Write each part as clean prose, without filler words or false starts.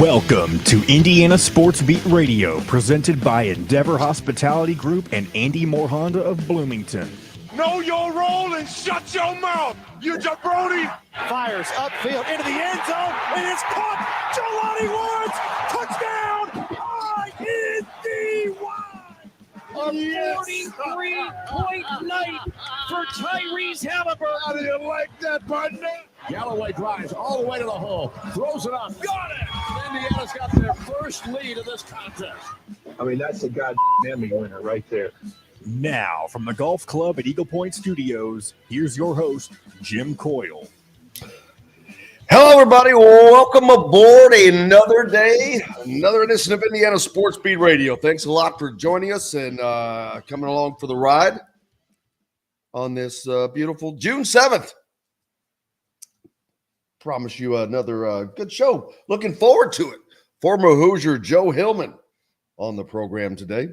Welcome to Indiana Sports Beat Radio, presented by Endeavor Hospitality Group and Andy Moore Honda of Bloomington. Know your role and shut your mouth, you jabroni! Fires upfield into the end zone, and it's caught! Jelani Woods! Touchdown! ISB! A 43-point night for Tyrese Halliburton. How do you like that, partner? Galloway drives all the way to the hole, throws it up, got it! Indiana's got their first lead of this contest. I mean, that's a goddamn Emmy winner right there. Now, from the Golf Club at Eagle Point Studios, here's your host, Jim Coyle. Hello, everybody. Welcome aboard another day, another edition of Indiana Sports Beat Radio. Thanks a lot for joining us and coming along for the ride on this beautiful June 7th. Promise you another good show. Looking forward to it. Former Hoosier Joe Hillman on the program today.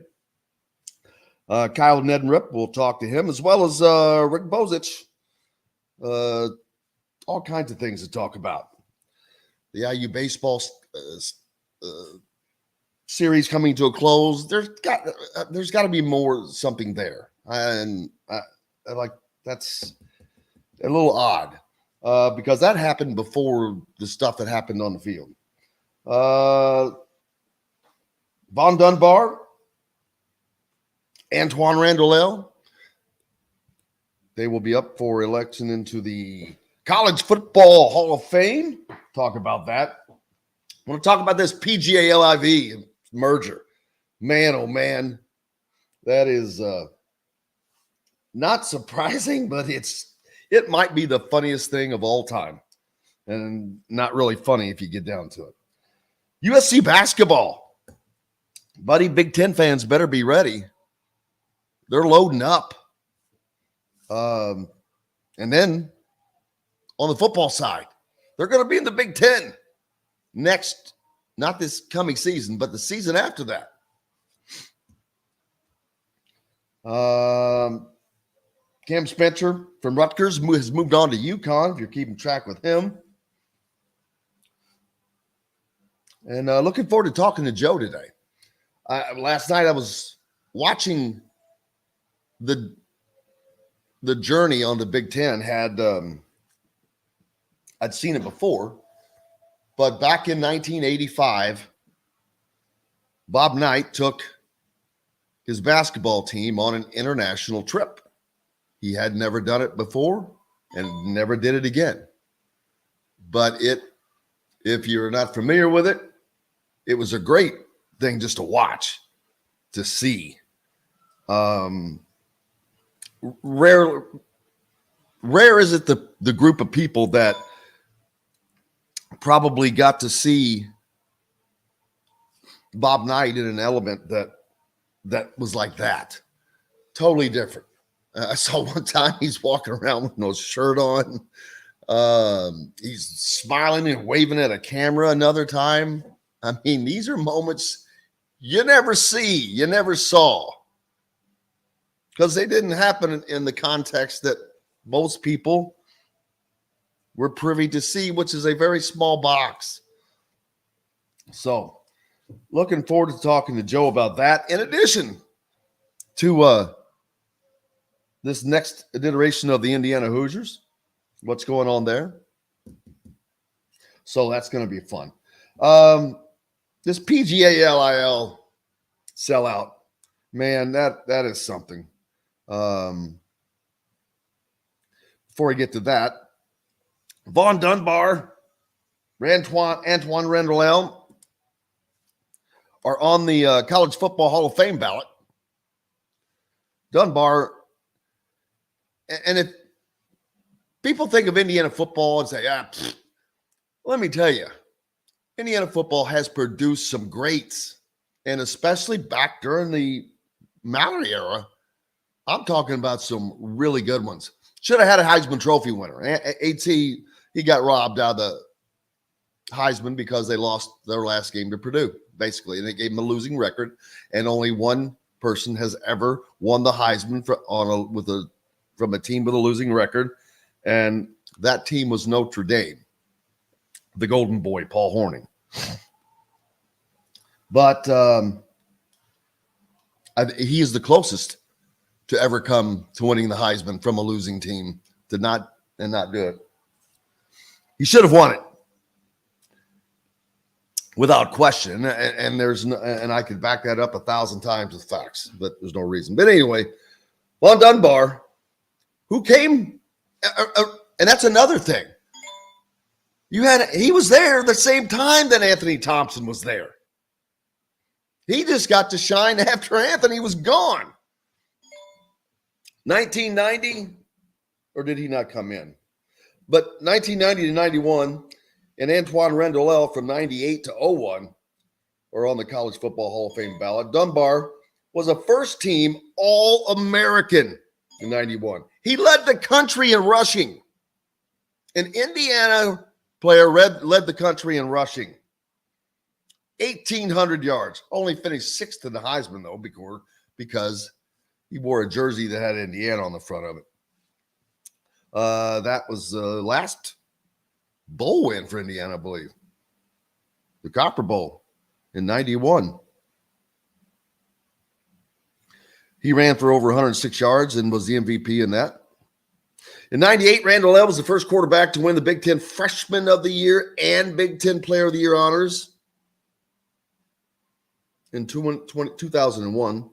Kyle Neddenrip, we'll talk to him, as well as Rick Bozich. All kinds of things to talk about. The IU baseball series coming to a close. There's got to be something there, and that's a little odd because that happened before the stuff that happened on the field. Von Dunbar, Antoine Randall, they will be up for election into the College Football Hall of Fame. Talk about that. I want to talk about this PGA LIV merger. Man, oh man, that is not surprising, but it might be the funniest thing of all time, and not really funny if you get down to it. USC basketball, buddy. Big Ten fans better be ready. They're loading up. And then on the football side, they're going to be in the Big Ten next, not this coming season, but the season after that. Cam Spencer from Rutgers has moved on to UConn, if you're keeping track with him. And looking forward to talking to Joe today. Last night I was watching the journey on the Big Ten. I'd seen it before, but back in 1985, Bob Knight took his basketball team on an international trip. He had never done it before and never did it again. But if you're not familiar with it, it was a great thing just to watch, to see. Rare is it the group of people that probably got to see Bob Knight in an element that was like that. Totally different. I saw one time he's walking around with no shirt on. He's smiling and waving at a camera another time. I mean, these are moments you never saw. Because they didn't happen in the context that most people were privy to see, which is a very small box. So, looking forward to talking to Joe about that. In addition to this next iteration of the Indiana Hoosiers, what's going on there? So that's going to be fun. This PGA LIL sellout, man, that is something. Before I get to that, Von Dunbar, Antoine Randall are on the College Football Hall of Fame ballot. Dunbar, and if people think of Indiana football and say, let me tell you, Indiana football has produced some greats, and especially back during the Mallory era, I'm talking about some really good ones. Should have had a Heisman Trophy winner. AT, he got robbed out of the Heisman because they lost their last game to Purdue, basically, and they gave him a losing record. And only one person has ever won the Heisman from a team with a losing record, and that team was Notre Dame, the Golden Boy, Paul Hornung. But he is the closest to ever come to winning the Heisman from a losing team to not do it. He should have won it without question. And I could back that up 1,000 times with facts, but there's no reason. But anyway, Von Dunbar, who came, and that's another thing. He was there the same time that Anthony Thompson was there. He just got to shine after Anthony was gone. 1990, or did he not come in? But 1990 to 91, and Antoine Randall from 98 to 01 are on the College Football Hall of Fame ballot. Dunbar was a first-team All-American in 91. He led the country in rushing. An Indiana player led the country in rushing. 1,800 yards. Only finished sixth in the Heisman, though, because he wore a jersey that had Indiana on the front of it. That was the last bowl win for Indiana, I believe. The Copper Bowl in 91. He ran for over 106 yards and was the MVP in that. In 98, Randall was the first quarterback to win the Big Ten Freshman of the Year and Big Ten Player of the Year honors. In 2001,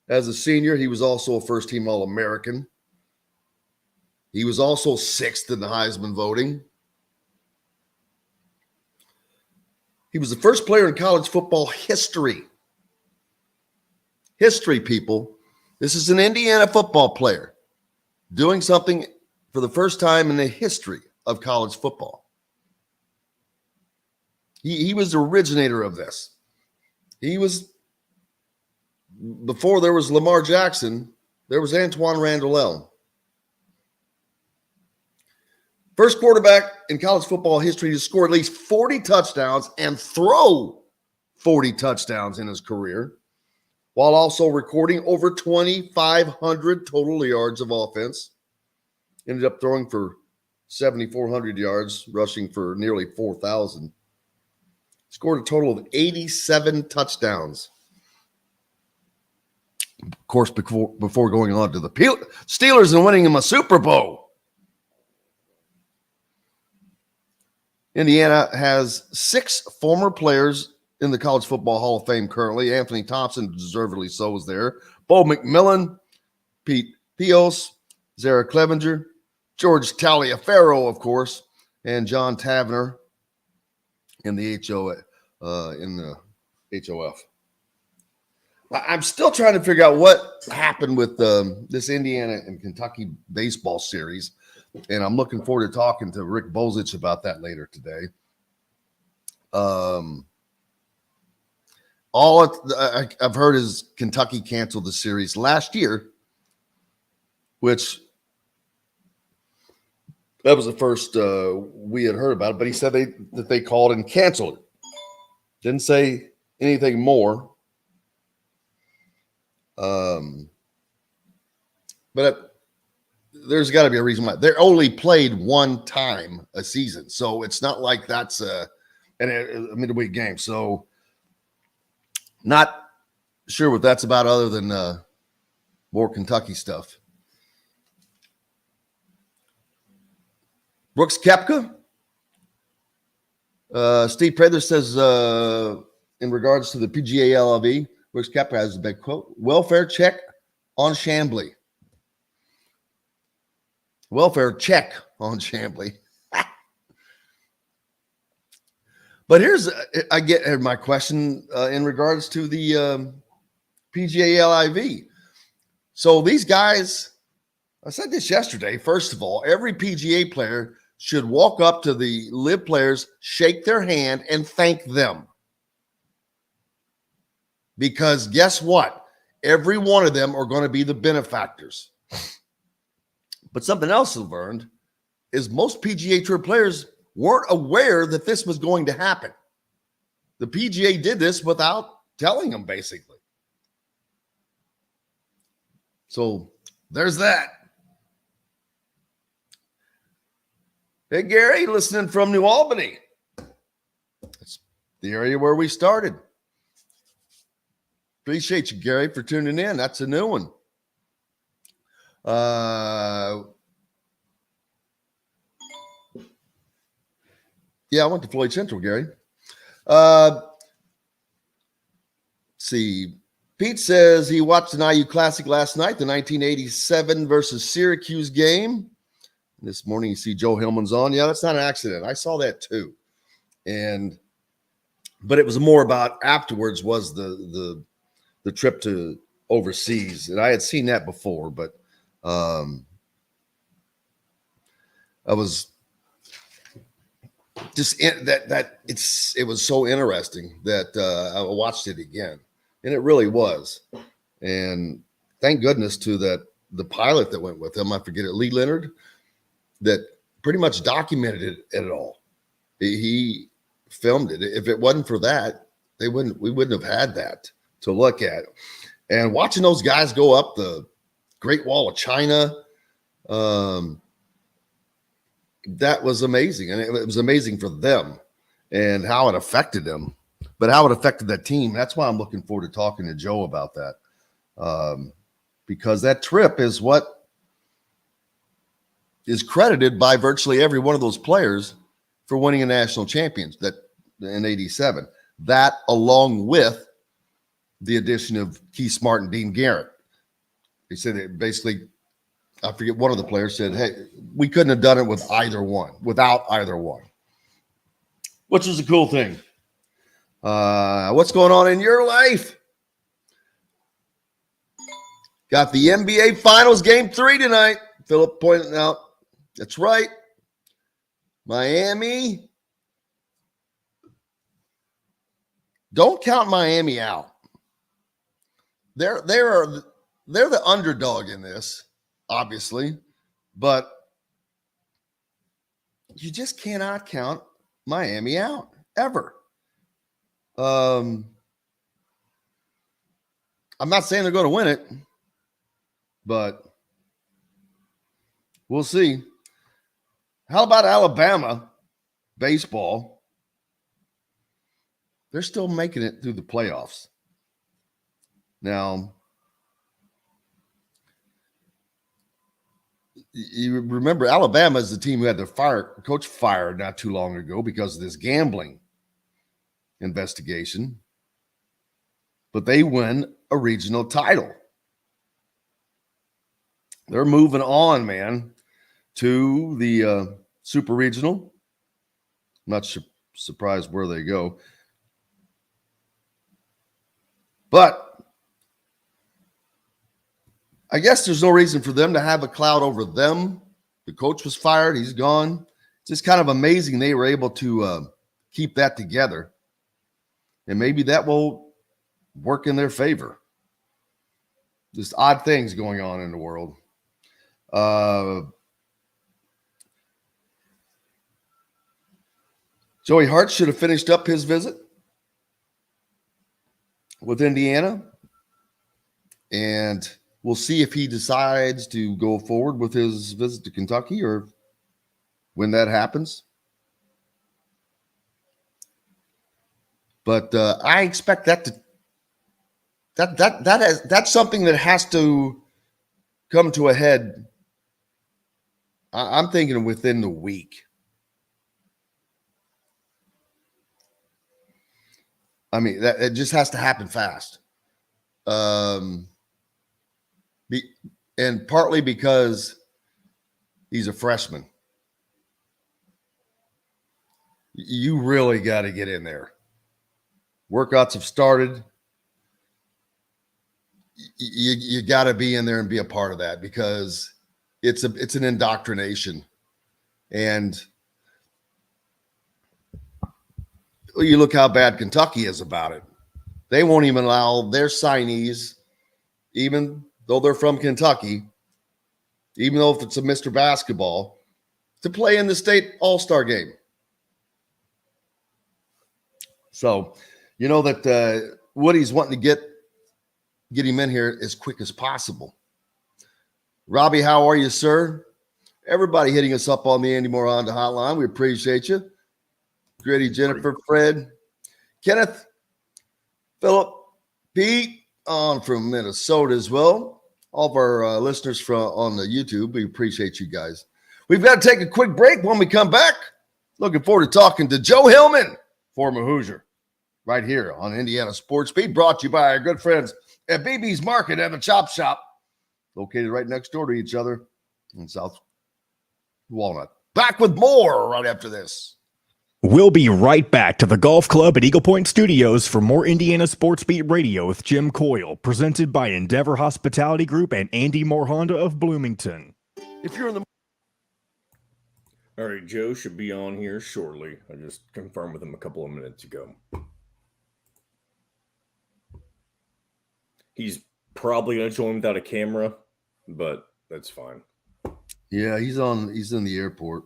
as a senior, he was also a first-team All-American. He was also sixth in the Heisman voting. He was the first player in college football history. History, people. This is an Indiana football player doing something for the first time in the history of college football. He was the originator of this. He was, before there was Lamar Jackson, there was Antoine Randall. First quarterback in college football history to score at least 40 touchdowns and throw 40 touchdowns in his career, while also recording over 2,500 total yards of offense. Ended up throwing for 7,400 yards, rushing for nearly 4,000. Scored a total of 87 touchdowns. Of course, before going on to the Steelers and winning him a Super Bowl. Indiana has 6 former players in the College Football Hall of Fame currently. Anthony Thompson, deservedly so, is there. Bo McMillan, Pete Pios, Zara Clevenger, George Taliaferro, of course, and John Tavener in the HOF. I'm still trying to figure out what happened with this Indiana and Kentucky baseball series, and I'm looking forward to talking to Rick Bozich about that later today. All I've heard is Kentucky canceled the series last year, which that was the first we had heard about it, but he said that they called and canceled it. Didn't say anything more. But there's got to be a reason why. They're only played one time a season, so it's not like that's a midweek game. So not sure what that's about other than more Kentucky stuff. Brooks Koepka. Steve Prather says in regards to the PGA LIV, Brooks Koepka has a big quote. Welfare check on Chambly. Welfare check on Chambly. But I get my question in regards to the PGA LIV. So these guys, I said this yesterday. First of all, every PGA player should walk up to the LIV players, shake their hand, and thank them. Because guess what? Every one of them are going to be the benefactors. But something else I've learned is most PGA Tour players weren't aware that this was going to happen. The PGA did this without telling them, basically. So there's that. Hey, Gary, listening from New Albany. That's the area where we started. Appreciate you, Gary, for tuning in. That's a new one. Yeah, I went to Floyd Central, Gary. Let's see. Pete says he watched an IU Classic last night, the 1987 versus Syracuse game. This morning you see Joe Hillman's on. Yeah, that's not an accident. I saw that too. But it was more about afterwards was the trip to overseas. And I had seen that before, but I was just it was so interesting that I watched it again. And it really was. And thank goodness to the pilot that went with him, I forget it, Lee Leonard, that pretty much documented it all. He filmed it. If it wasn't for that, we wouldn't have had that to look at. And watching those guys go up the Great Wall of China, that was amazing. And it was amazing for them and how it affected them. But how it affected that team, that's why I'm looking forward to talking to Joe about that. Because that trip is what is credited by virtually every one of those players for winning a national championship in 87. That along with the addition of Keith Smart and Dean Garrett. He said that basically, I forget, one of the players said, hey, we couldn't have done it without either one, which was a cool thing. What's going on in your life? Got the NBA Finals Game 3 tonight. Philip pointed out. That's right. Miami. Don't count Miami out. They're the underdog in this, obviously, but you just cannot count Miami out ever. I'm not saying they're going to win it, but we'll see. How about Alabama baseball? They're still making it through the playoffs. Now, you remember Alabama is the team who had their coach fired not too long ago because of this gambling investigation, but they win a regional title. They're moving on, man, to the super regional. I'm not surprised where they go, but I guess there's no reason for them to have a cloud over them. The coach was fired. He's gone. It's just kind of amazing they were able to keep that together. And maybe that will work in their favor. Just odd things going on in the world. Joey Hart should have finished up his visit with Indiana. And we'll see if he decides to go forward with his visit to Kentucky or when that happens. But I expect that's something that has to come to a head. I'm thinking within the week. I mean, it just has to happen fast. And partly because he's a freshman. You really got to get in there. Workouts have started. You got to be in there and be a part of that because it's an indoctrination. And you look how bad Kentucky is about it. They won't even allow their signees, even though they're from Kentucky, even though if it's a Mr. Basketball, to play in the state all-star game. So, you know that Woody's wanting to get him in here as quick as possible. Robbie, how are you, sir? Everybody hitting us up on the Andy Moore Honda hotline. We appreciate you. Gritty, Jennifer, Fred, Kenneth, Philip, Pete, on from Minnesota as well. All of our listeners on the YouTube, we appreciate you guys. We've got to take a quick break. When we come back, looking forward to talking to Joe Hillman, former Hoosier, right here on Indiana Sports Beat, brought to you by our good friends at BB's Market and the Chop Shop, located right next door to each other in South Walnut. Back with more right after this. We'll be right back to the Golf Club at Eagle Point Studios for more Indiana Sports Beat Radio with Jim Coyle, presented by Endeavor Hospitality Group and Andy Moore Honda of Bloomington. If you're in the All right, Joe should be on here shortly. I just confirmed with him a couple of minutes ago. He's probably going to join without a camera, but that's fine. Yeah, he's in the airport.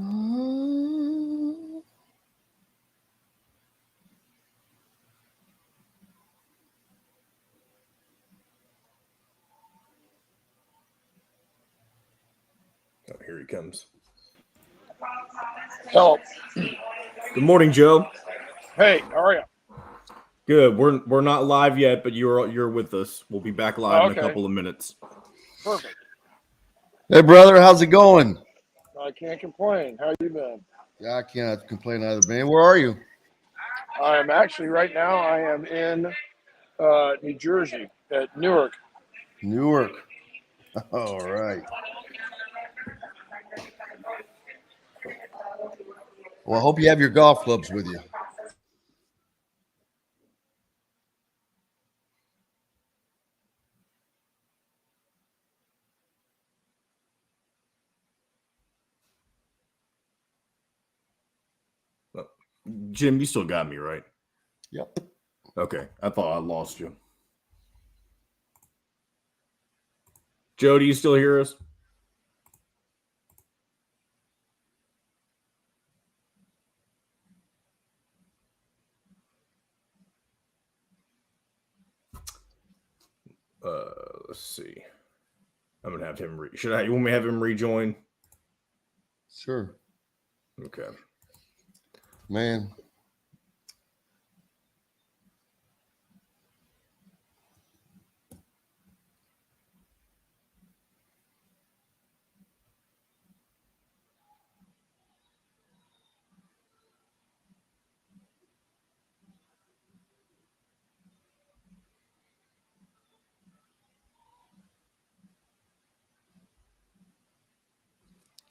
Oh, here he comes. Hello. Good morning, Joe. Hey, how are you? Good. We're not live yet, but you're with us. We'll be back live in a couple of minutes. Perfect. Hey, brother, how's it going? I can't complain. How you been? Yeah, I cannot complain either, man. Where are you? I'm actually right now. I am in New Jersey at Newark. Newark. All right. Well, I hope you have your golf clubs with you. Jim, you still got me, right? Yep. Okay. I thought I lost you. Joe, do you still hear us? Let's see. I'm gonna have him. You want me to have him rejoin? Sure. Okay. Man.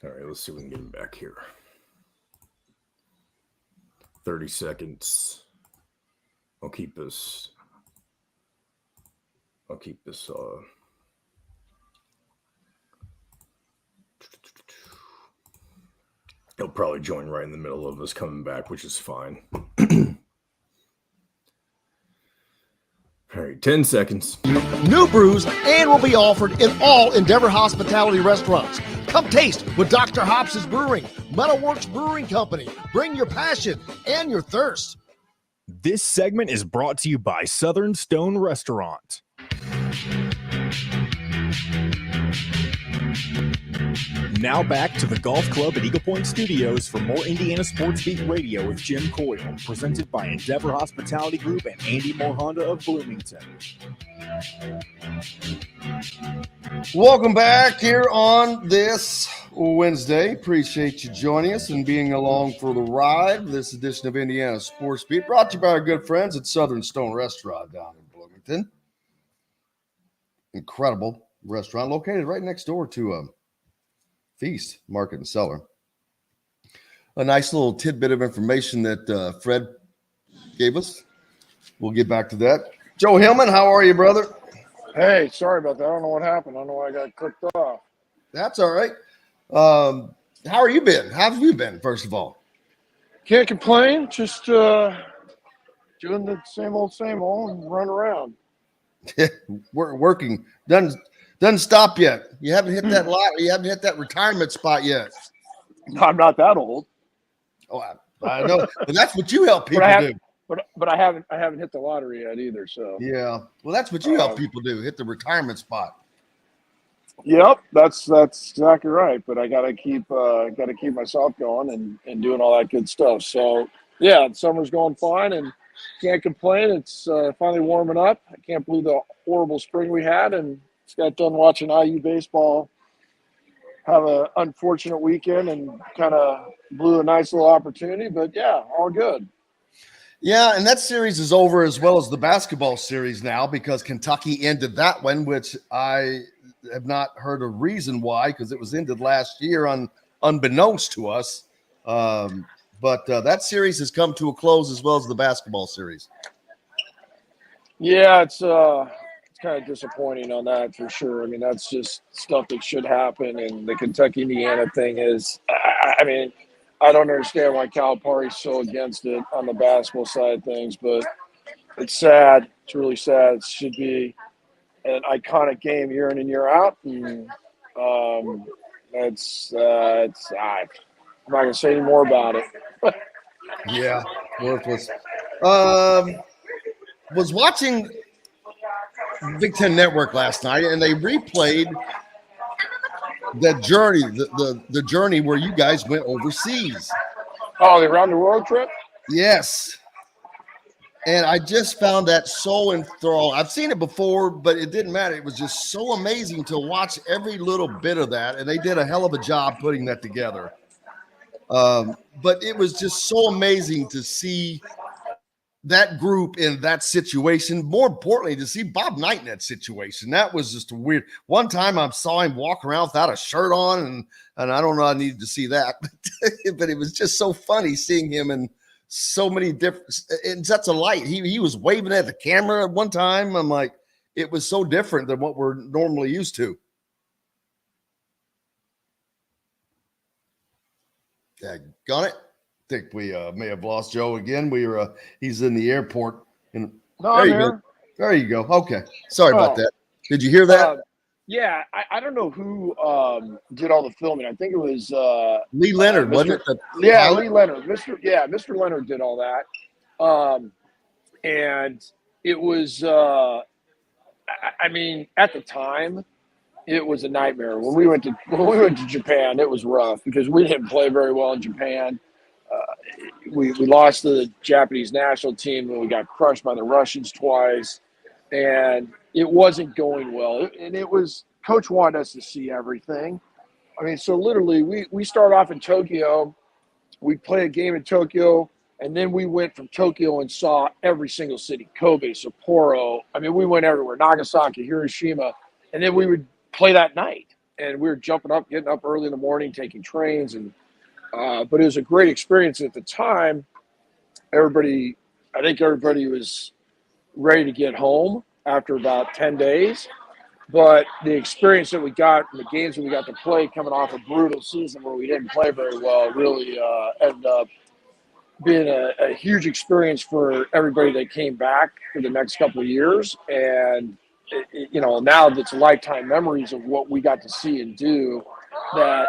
All right, let's see if we can get him back here. 30 seconds. I'll keep this. He'll probably join right in the middle of us coming back, which is fine. All right, 10 seconds. New brews and will be offered in all Endeavor Hospitality restaurants. Come taste with Dr. Hobbs' Brewing, Metalworks Brewing Company. Bring your passion and your thirst. This segment is brought to you by Southern Stone Restaurant. Now back to the Golf Club at Eagle Point Studios for more Indiana Sports Beat Radio with Jim Coyle, presented by Endeavor Hospitality Group and Andy Moore Honda of Bloomington. Welcome back here on this Wednesday. Appreciate you joining us and being along for the ride. This edition of Indiana Sports Beat brought to you by our good friends at Southern Stone Restaurant down in Bloomington. Incredible restaurant located right next door to Feast Market and Cellar. A nice little tidbit of information that Fred gave us. We'll get back to that. Joe Hillman, how are you, brother? Hey, sorry about that. I don't know what happened. I don't know why I got clicked off. That's all right. How are you been? How have you been, first of all? Can't complain. Just doing the same old and run around. We're working. Doesn't stop yet. You haven't hit that lot. You haven't hit that retirement spot yet. I'm not that old. Oh, I know. But that's what you help people do. But I haven't hit the lottery yet either. So yeah. Well, that's what you help people do. Hit the retirement spot. Yep, that's exactly right. But I gotta keep myself going and doing all that good stuff. So yeah, summer's going fine and can't complain. It's finally warming up. I can't believe the horrible spring we had, and just got done watching IU baseball have an unfortunate weekend and kind of blew a nice little opportunity. But yeah, all good. Yeah, and that series is over as well as the basketball series now because Kentucky ended that one, which I have not heard a reason why because it was ended last year unbeknownst to us. But that series has come to a close as well as the basketball series. Yeah, it's kind of disappointing on that for sure. I mean, that's just stuff that should happen. And the Kentucky Indiana thing is, I mean, I don't understand why Calipari's so against it on the basketball side of things, but it's sad. It's really sad. It should be an iconic game year in and year out. And I'm not going to say any more about it. Yeah, worthless. Was watching Big Ten Network last night, and they replayed that journey, the journey where you guys went overseas. Oh, the around the world trip? Yes. And I just found that so enthralling. I've seen it before, but it didn't matter. It was just so amazing to watch every little bit of that, and they did a hell of a job putting that together. But it was just so amazing to see that group in that situation. More importantly, to see Bob Knight in that situation. That was just weird. One time I saw him walk around without a shirt on, and I don't know, I needed to see that. But it was just so funny seeing him in so many different sets of light. He was waving at the camera at one time. I'm like, it was so different than what we're normally used to. Yeah, got it. Think we may have lost Joe again. He's in the airport. And No, there I'm you here. go. There you go. Okay. Sorry about that. Did you hear that? Yeah, I don't know who did all the filming. I think it was Lee Leonard, wasn't it? Lee Leonard. Mr. Leonard did all that. And it was I mean, at the time, it was a nightmare. When we went to Japan, it was rough because we didn't play very well in Japan. We lost to the Japanese national team and we got crushed by the Russians twice. And it wasn't going well. And it was, Coach wanted us to see everything. I mean, so literally we start off in Tokyo. We play a game in Tokyo. And then we went from Tokyo and saw every single city, Kobe, Sapporo. I mean, we went everywhere, Nagasaki, Hiroshima. And then we would play that night. And we were jumping up, getting up early in the morning, taking trains. And but it was a great experience at the time. I think everybody was ready to get home after about 10 days. But the experience that we got, the games that we got to play coming off a brutal season where we didn't play very well, really ended up being a huge experience for everybody that came back for the next couple of years. And, now it's lifetime memories of what we got to see and do that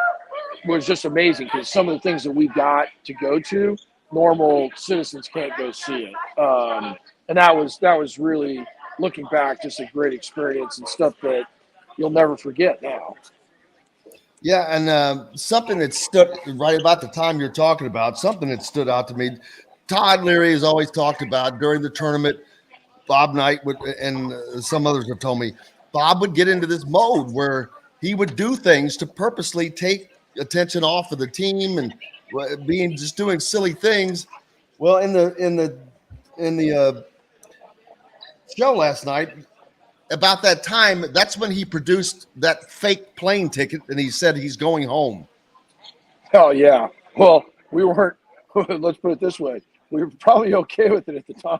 was just amazing because some of the things that we got to go to, normal citizens can't go see it. And that was really, looking back, just a great experience and stuff that you'll never forget now. Yeah, and something that stood right about the time you're talking about, something that stood out to me, Todd Leary has always talked about during the tournament, Bob Knight would, and some others have told me, Bob would get into this mode where he would do things to purposely take attention off of the team and just doing silly things. Well, in the show last night, about that time, that's when he produced that fake plane ticket and he said he's going home. Oh, yeah. Well, we weren't, let's put it this way. We were probably okay with it at the time.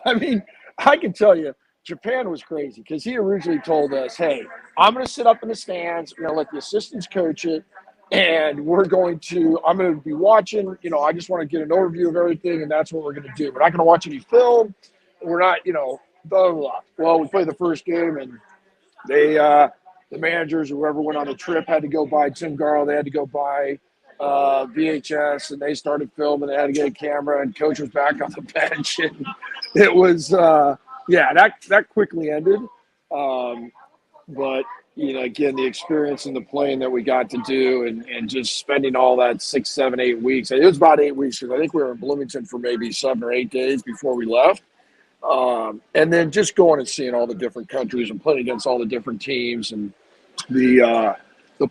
I mean, I can tell you, Japan was crazy because he originally told us, hey, I'm going to sit up in the stands. We're going to let the assistants coach it. And I'm going to be watching, I just want to get an overview of everything. And that's what we're going to do. We're not going to watch any film. We're not, blah, blah, blah. Well, we played the first game and they, the managers, whoever went on the trip had to go buy Tim Garl. They had to go buy VHS and they started filming. They had to get a camera and coach was back on the bench. And it was, that quickly ended. But, again, the experience and the playing that we got to do and just spending all that 6, 7, 8 weeks. It was about 8 weeks because I think we were in Bloomington for maybe 7 or 8 days before we left. And then just going and seeing all the different countries and playing against all the different teams, and the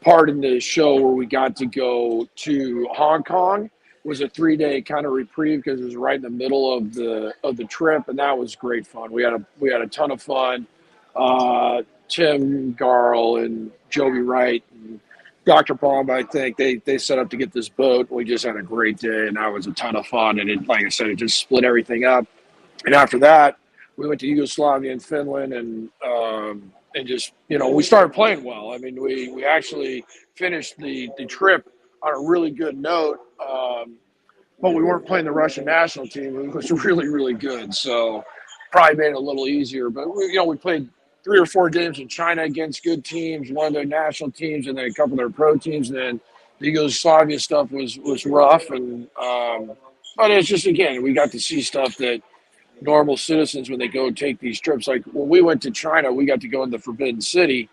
part in the show where we got to go to Hong Kong was a 3-day kind of reprieve because it was right in the middle of the trip, and that was great fun. We had a ton of fun. Tim Garl and Joby Wright and Dr. Baum, I think they set up to get this boat. We just had a great day, and that was a ton of fun. And it, like I said, it just split everything up. And after that, we went to Yugoslavia and Finland, and just, we started playing well. I mean, we actually finished the trip on a really good note, but we weren't playing the Russian national team. It was really, really good. So probably made it a little easier. But, we played 3 or 4 games in China against good teams, one of their national teams, and then a couple of their pro teams. And then the Yugoslavia stuff was rough. And but it's just, again, we got to see stuff that normal citizens, when they go take these trips, like when we went to China, we got to go in the Forbidden City,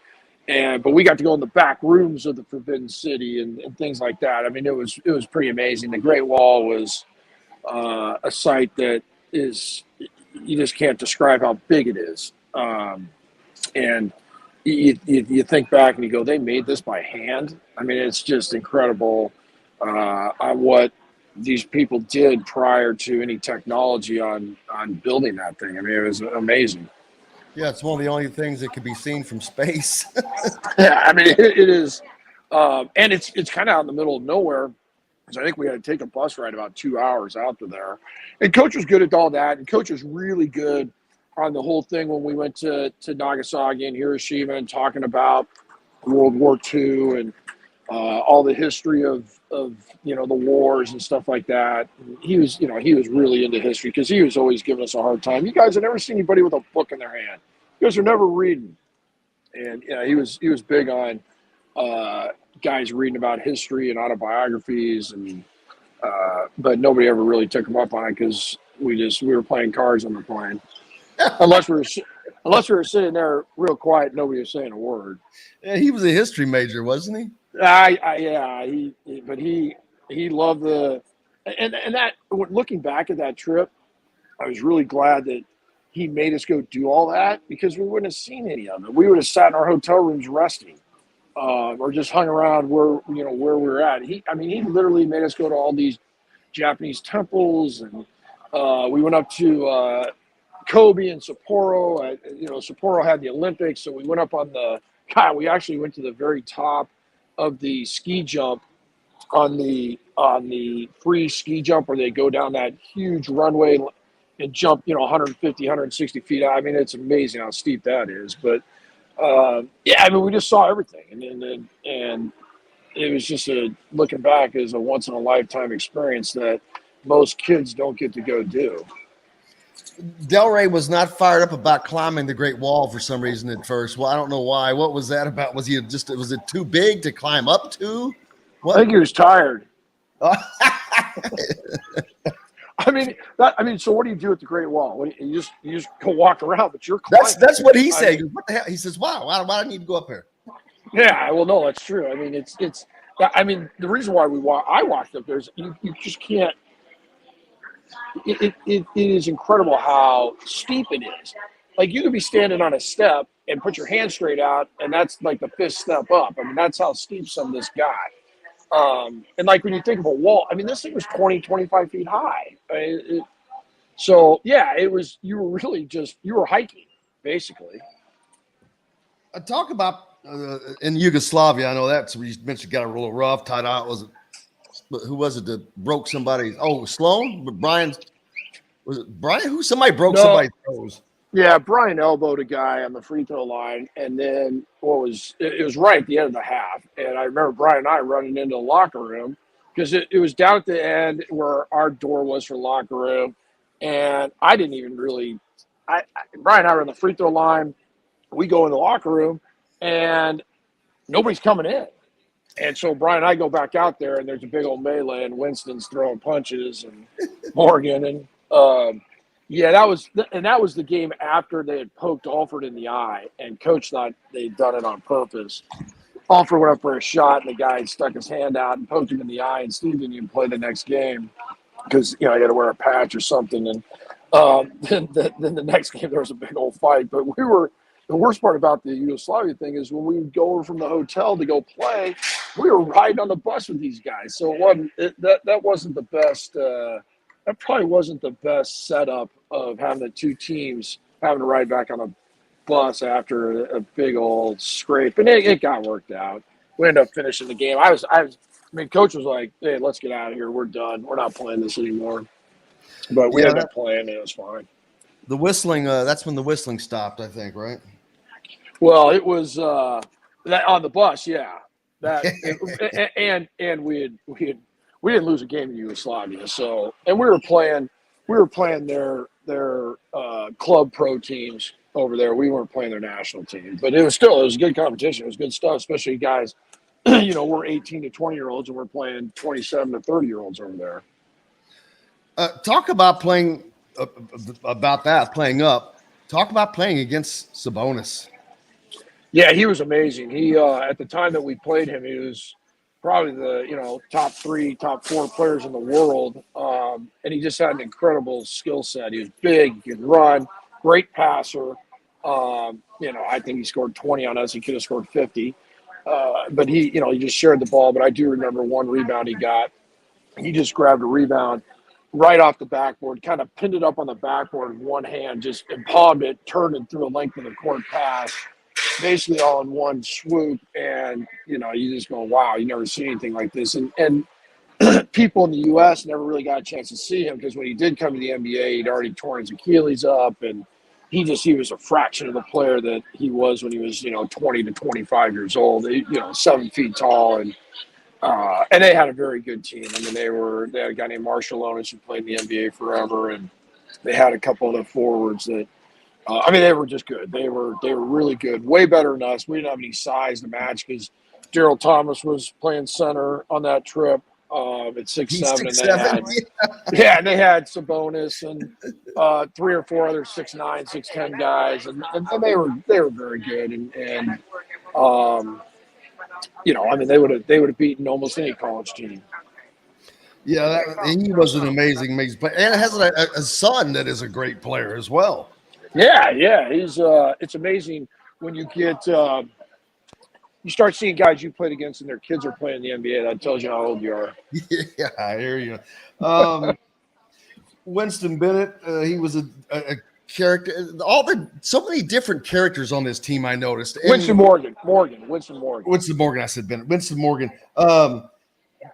but we got to go in the back rooms of the Forbidden City and things like that. I mean, it was pretty amazing. The Great Wall was a site that is, you just can't describe how big it is. And you think back and you go, they made this by hand. I mean, it's just incredible on what these people did prior to any technology on building that thing. I mean, it was amazing. Yeah, it's one of the only things that could be seen from space. Yeah, I mean, it is. And it's kind of out in the middle of nowhere. So I think we had to take a bus ride about 2 hours out to there. And Coach was good at all that. And Coach was really good on the whole thing when we went to Nagasaki and Hiroshima and talking about World War II and all the history of the wars and stuff like that. And he was really into history because he was always giving us a hard time. You guys have never seen anybody with a book in their hand. You guys are never reading. And he was big on guys reading about history and autobiographies, and but nobody ever really took him up on it because we were playing cards on the plane. Unless we were sitting there real quiet, nobody was saying a word. Yeah, he was a history major, wasn't he? Yeah, he loved and that. Looking back at that trip, I was really glad that he made us go do all that because we wouldn't have seen any of it. We would have sat in our hotel rooms resting, or just hung around where we were at. He literally made us go to all these Japanese temples, and we went up to Kobe and Sapporo. Sapporo had the Olympics, so we went up on we actually went to the very top of the ski jump on the free ski jump where they go down that huge runway and jump 150, 160 feet. I mean, it's amazing how steep that is. But we just saw everything, and it was just looking back as a once in a lifetime experience that most kids don't get to go do. Del Rey was not fired up about climbing the Great Wall for some reason at first. Well, I don't know why. What was that about? Was it too big to climb up to? What? I think he was tired. So what do you do at the Great Wall? You just go walk around, but you're climbing. That's what he said. What the hell? He says, "Wow, why do I need to go up here?" Yeah, well, no, that's true. I mean, it's. I mean, the reason why I walked up there is you just can't. It is incredible how steep it is. Like, you could be standing on a step and put your hand straight out, and that's like the 5th step up. I mean, that's how steep some of this got. And like when you think of a wall, I mean, this thing was 20, 25 feet high. So yeah, it was. You were hiking basically. Talk about in Yugoslavia. I know that. So you mentioned got a little rough, tied out. Who was it that broke somebody? Oh, Sloan? Brian? Was it Brian? Somebody broke somebody's toes. Yeah, Brian elbowed a guy on the free throw line, and then it was right at the end of the half. And I remember Brian and I running into the locker room because it was down at the end where our door was for the locker room. And I didn't even really Brian and I were on the free throw line. We go in the locker room, and nobody's coming in. And so Brian and I go back out there, and there's a big old melee, and Winston's throwing punches, and Morgan, and Yeah, that was the game after they had poked Alford in the eye, and Coach thought they'd done it on purpose. Alford went up for a shot, and the guy stuck his hand out and poked him in the eye, and Steve didn't even play the next game because he had to wear a patch or something. And then the next game there was a big old fight. But the worst part about the Yugoslavia thing is when we would go over from the hotel to go play, we were riding on the bus with these guys. So that wasn't the best. That probably wasn't the best setup of having the two teams having to ride back on a bus after a big old scrape. And it got worked out. We ended up finishing the game. Coach was like, hey, let's get out of here. We're done. We're not playing this anymore. But we ended up playing, and it was fine. The whistling, that's when the whistling stopped, I think, right? Well, it was that on the bus, yeah. And we didn't lose a game in Yugoslavia. So, and we were playing their club pro teams over there. We weren't playing their national team, but it was a good competition. It was good stuff, especially guys. We're 18 to 20-year-olds, and we're playing 27 to 30-year-olds over there. Talk about playing playing up. Talk about playing against Sabonis. Yeah, he was amazing. He at the time that we played him, he was probably the top 3, top 4 players in the world, and he just had an incredible skill set. He was big, he could run, great passer. I think he scored 20 on us. He could have scored 50, but he just shared the ball. But I do remember one rebound he got. He just grabbed a rebound right off the backboard, kind of pinned it up on the backboard in one hand, just and palmed it, turned it through a length of the court pass, basically all in one swoop. And, you just go, wow, you never see anything like this. And people in the U.S. never really got a chance to see him because when he did come to the NBA, he'd already torn his Achilles up. And he was a fraction of the player that he was when he was, 20 to 25 years old, 7 feet tall. And they had a very good team. I mean, they had a guy named Marshall Onis who played in the NBA forever, and they had a couple of the forwards that, they were just good. They were really good, way better than us. We didn't have any size to match because Daryl Thomas was playing center on that trip at 6'7", and they had Sabonis and 3 or 4 other 6'9", 6'10" guys, and they were very good, and they would have beaten almost any college team. Yeah, he was an amazing player, and has a son that is a great player as well. Yeah, he's. It's amazing when you get you start seeing guys you played against and their kids are playing in the NBA. That tells you how old you are. Yeah, I hear you. Winston Bennett, he was a character. So many different characters on this team. I noticed. Winston Morgan. I said Bennett. Winston Morgan.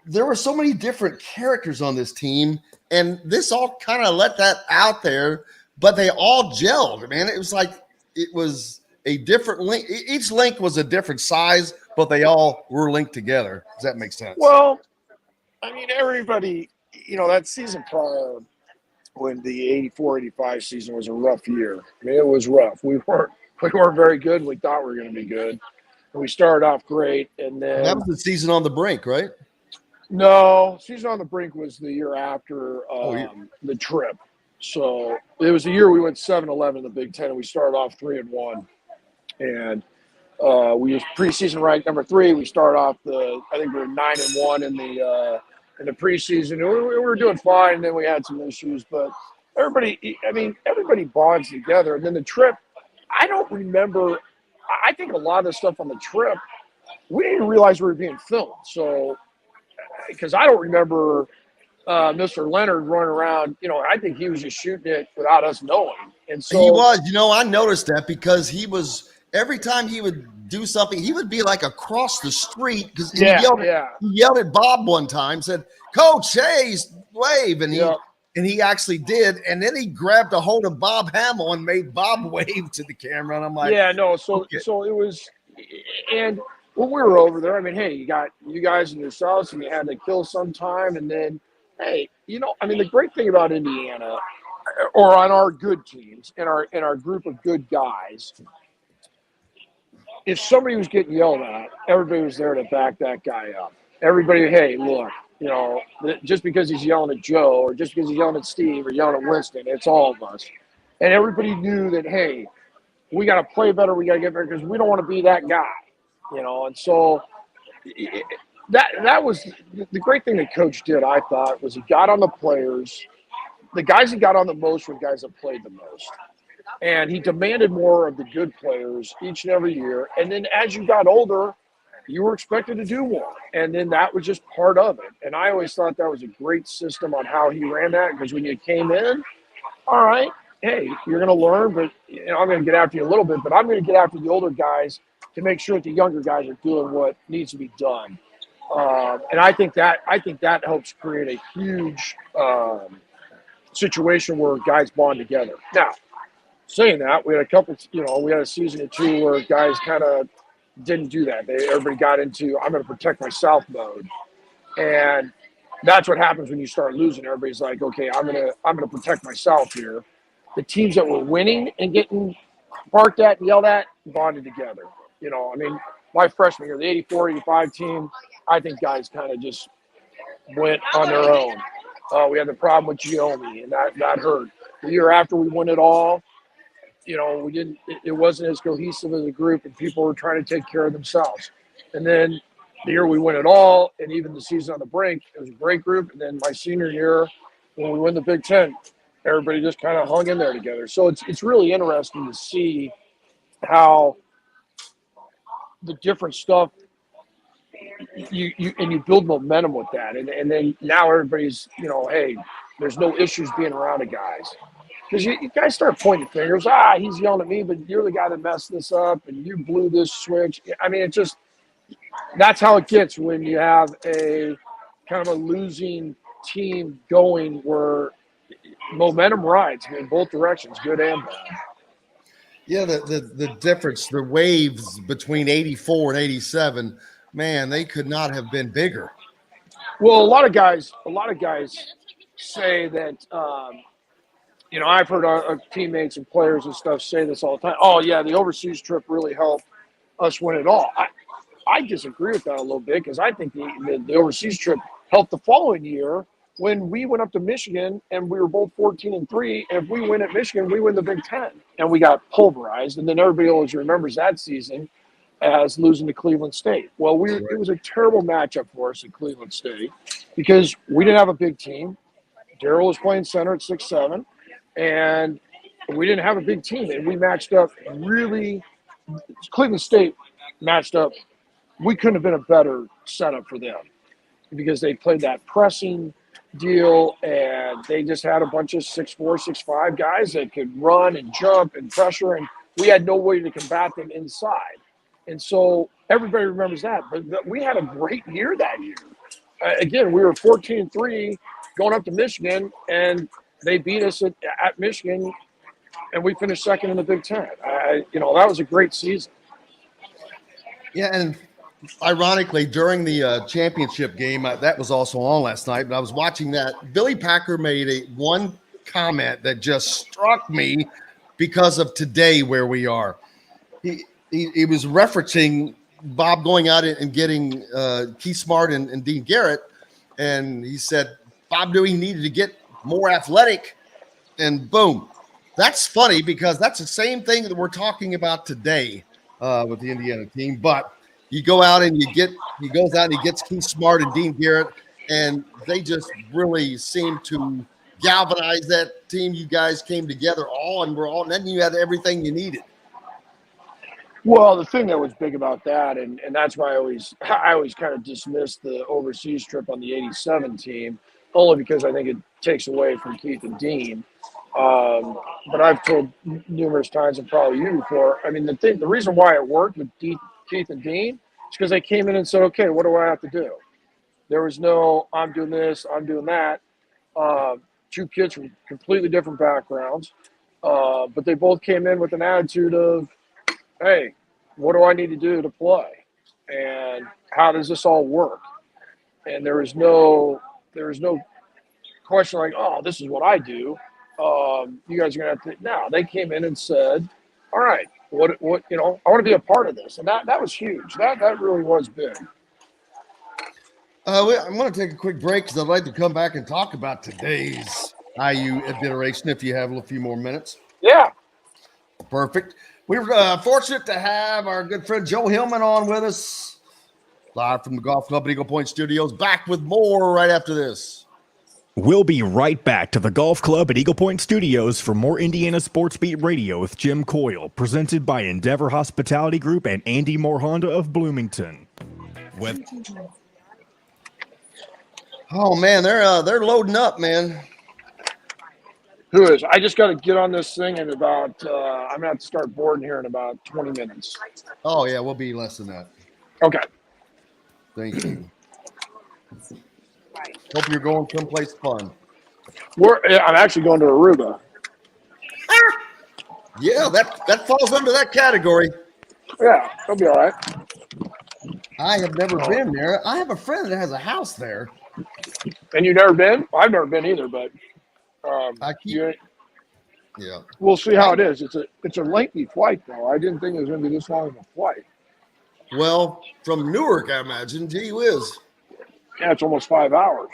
There were so many different characters on this team, and this all kind of let that out there. But they all gelled, man. It was like it was a different link. Each link was a different size, but they all were linked together. Does that make sense? Well, everybody, that season prior, when the 84-85 season was a rough year. It was rough. We weren't very good. We thought we were going to be good. And we started off great, and then that was the season on the brink, right? No, season on the brink was the year after the trip. So it was the year we went 7-11 in the Big Ten, and we started off 3-1. And we was preseason ranked number 3. We started off I think we were 9-1 in the preseason. We were doing fine, and then we had some issues. But everybody bonds together. And then the trip, I don't remember. I think a lot of the stuff on the trip, we didn't realize we were being filmed. So because I don't remember Mr. Leonard running around, I think he was just shooting it without us knowing. And so he was, I noticed that because he was, every time he would do something, he would be like across the street because he yelled at Bob one time, said, "Coach, hey, wave." And he actually did. And then he grabbed a hold of Bob Hamill and made Bob wave to the camera. And I'm like, so it was, and when we were over there, hey, you got you guys and yourselves, and you had to kill some time, and then, hey, the great thing about Indiana, or on our good teams, in our group of good guys, if somebody was getting yelled at, everybody was there to back that guy up. Everybody, hey, look, just because he's yelling at Joe or just because he's yelling at Steve or yelling at Winston, it's all of us. And everybody knew that, hey, we got to play better. We got to get better because we don't want to be that guy, And so that was the great thing that Coach did, I thought, was he got on the players. The guys that got on the most were the guys that played the most. And he demanded more of the good players each and every year. And then as you got older, you were expected to do more. And then that was just part of it. And I always thought that was a great system on how he ran that, because when you came in, all right, hey, you're going to learn, but I'm going to get after you a little bit, but I'm going to get after the older guys to make sure that the younger guys are doing what needs to be done. And I think that helps create a huge situation where guys bond together. Now, saying that, we had a season or two where guys kind of didn't do that. Everybody got into I'm going to protect myself mode, and that's what happens when you start losing. Everybody's like, okay, I'm gonna protect myself here. The teams that were winning and getting barked at and yelled at bonded together. My freshman year, the 84, 85 team, I think guys kind of just went on their own. We had the problem with Giomi, and that hurt. The year after we won it all, it wasn't as cohesive as a group, and people were trying to take care of themselves. And then the year we win it all, and even the season on the brink, it was a great group. And then my senior year, when we win the Big Ten, everybody just kind of hung in there together. So it's really interesting to see how the different stuff you build momentum with that. And then now everybody's, hey, there's no issues being around the guys. Because you guys start pointing fingers. He's yelling at me, but you're the guy that messed this up, and you blew this switch. I mean, that's how it gets when you have a kind of a losing team going, where momentum rides in both directions, good and bad. Yeah, the difference, the waves between 84 and 87, man, they could not have been bigger. Well, a lot of guys say that. I've heard our teammates and players and stuff say this all the time. Oh, yeah, the overseas trip really helped us win it all. I disagree with that a little bit, because I think the overseas trip helped the following year when we went up to Michigan and we were both 14-3. And if we win at Michigan, we win the Big Ten. And we got pulverized. And then everybody always remembers that season as losing to Cleveland State. Well, it was a terrible matchup for us at Cleveland State, because we didn't have a big team. Darryl was playing center at 6'7". And we didn't have a big team, and we matched up really. Cleveland State matched up. We couldn't have been a better setup for them, because they played that pressing deal, and they just had a bunch of 6'4", 6'5" guys that could run and jump and pressure, and we had no way to combat them inside. And so everybody remembers that. But we had a great year that year. Again, we were 14-3 going up to Michigan, and they beat us at Michigan, and we finished second in the Big Ten. That was a great season. Yeah, and ironically, during the championship game, that was also on last night, but I was watching that. Billy Packer made one comment that just struck me because of today where we are. He was referencing Bob going out and getting Keith Smart and Dean Garrett, and he said Bob knew he needed to get more athletic, and boom. That's funny, because that's the same thing that we're talking about today with the Indiana team. But you go out and he goes out and he gets Keith Smart and Dean Garrett, and they just really seem to galvanize that team. You guys came together and then you had everything you needed. Well, the thing that was big about that, and that's why I always kind of dismissed the overseas trip on the 87 team, only because I think it takes away from Keith and Dean. But I've told numerous times, and probably you before, I mean, the reason why it worked with Keith and Dean is because they came in and said, okay, what do I have to do? There was no, I'm doing this, I'm doing that. Two kids from completely different backgrounds, but they both came in with an attitude of, hey, what do I need to do to play? And how does this all work? And there was no question like, oh, this is what I do. You guys are going to have to. No, they came in and said, all right, what I want to be a part of this. And that was huge. That really was big. I'm going to take a quick break because I'd like to come back and talk about today's IU iteration if you have a few more minutes. Yeah. Perfect. We were fortunate to have our good friend Joe Hillman on with us, live from the Golf Club at Eagle Point Studios. Back with more right after this. We'll be right back to the Golf Club at Eagle Point Studios for more Indiana Sports Beat Radio with Jim Coyle, presented by Endeavor Hospitality Group and Andy Moore Honda of Bloomington. Oh man, they're loading up, man. Who is? I just got to get on this thing in about, I'm going to have to start boarding here in about 20 minutes. Oh yeah, we'll be less than that. Okay. Thank you. Hope you're going someplace fun. I'm actually going to Aruba. Yeah, that falls under that category. Yeah, it'll be all right. I have never been there. I have a friend that has a house there. And you've never been? I've never been either, but yeah. We'll see how it is. It's a lengthy flight, though. I didn't think it was going to be this long of a flight. Well, from Newark, I imagine. Gee whiz. Yeah, it's almost 5 hours.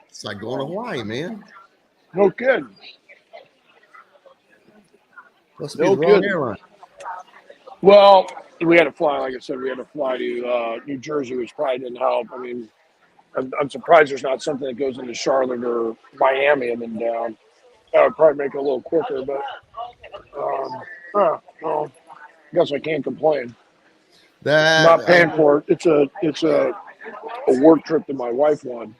It's like going to Hawaii, man. No kidding. Must be the wrong airline. Well, we had to fly, like I said, we had to fly to New Jersey, which probably didn't help. I mean, I'm surprised there's not something that goes into Charlotte or Miami and then down. That would probably make it a little quicker, but no, I guess I can't complain. I'm not paying for it. It's a work trip that my wife won.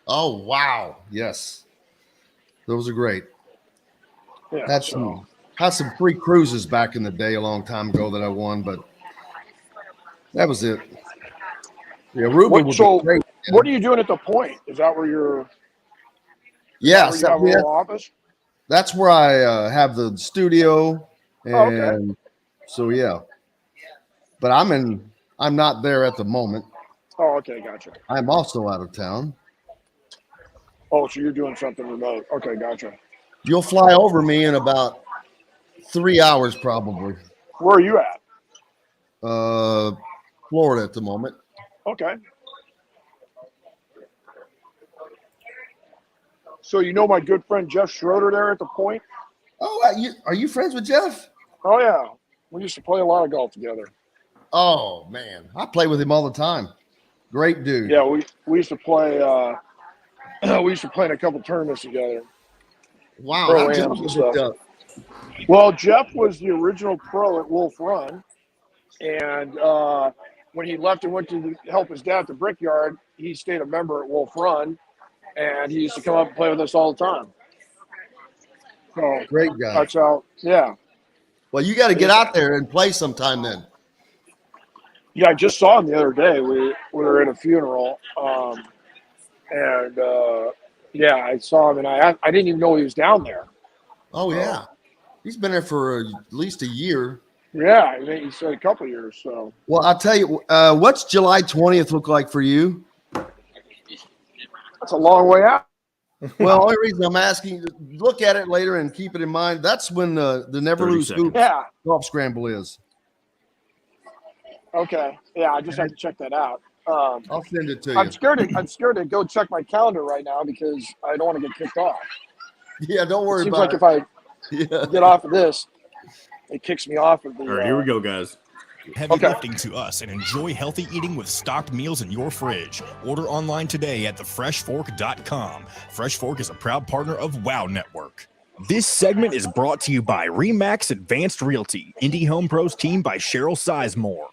Oh wow! Yes, those are great. Yeah, had some free cruises back in the day a long time ago that I won, but that was it. Yeah, Aruba would be great. What are you doing at the Point? Is that where you're? Yes, you have a little office. That's where I have the studio, and so yeah. But I'm not there at the moment. Oh, okay, gotcha. I'm also out of town. Oh, so you're doing something remote. Okay, gotcha. You'll fly over me in about 3 hours, probably. Where are you at? Florida at the moment. Okay. So you know my good friend Jeff Schroeder there at the Point? Oh, are you friends with Jeff? Oh, yeah. We used to play a lot of golf together. Oh, man. I play with him all the time. Great dude. Yeah, we used to play we used to play in a couple tournaments together. Wow. Pro-ams and stuff. Well, Jeff was the original pro at Wolf Run. And when he left and went to help his dad at the Brickyard, he stayed a member at Wolf Run. And he used to come up and play with us all the time. So great guy. That's how, yeah. Well, you got to get out there and play sometime then. Yeah, I just saw him the other day. We were at a funeral. Yeah, I saw him, and I didn't even know he was down there. Oh, yeah. He's been there for at least a year. Yeah, I think he said a couple of years. So. Well, I'll tell you, what's July 20th look like for you? That's a long way out. Well, the only reason I'm asking, look at it later and keep it in mind. That's when the Never Lose Hoop golf scramble is. Okay. Yeah, I just have to check that out. I'll send it to you. I'm scared to go check my calendar right now because I don't want to get kicked off. Yeah, don't worry about it. Seems like if I get off of this, it kicks me off of the. All right, here we go, guys. Heavy lifting to us and enjoy healthy eating with stocked meals in your fridge. Order online today at thefreshfork.com. Fresh Fork is a proud partner of WOW Network. This segment is brought to you by Remax Advanced Realty, Indie Home Pros team by Cheryl Sizemore.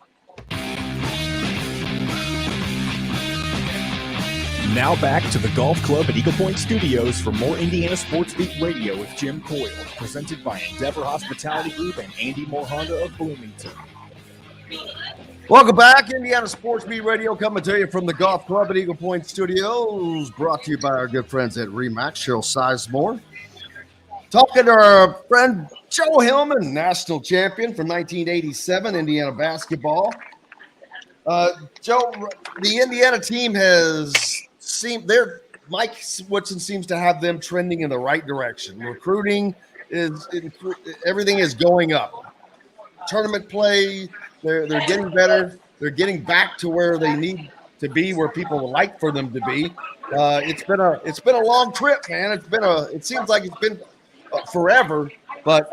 Now back to the Golf Club at Eagle Point Studios for more Indiana Sports Beat Radio with Jim Coyle, presented by Endeavor Hospitality Group and Andy Moore Honda of Bloomington. Welcome back, Indiana Sports Beat Radio, coming to you from the Golf Club at Eagle Point Studios, brought to you by our good friends at Remax, Cheryl Sizemore. Talking to our friend Joe Hillman, national champion from 1987, Indiana basketball. Joe, the Indiana team Mike Woodson seems to have them trending in the right direction. Recruiting everything is going up. Tournament play, they're getting better. They're getting back to where they need to be where people would like for them to be. It's been a long trip, man. It seems like it's been forever, but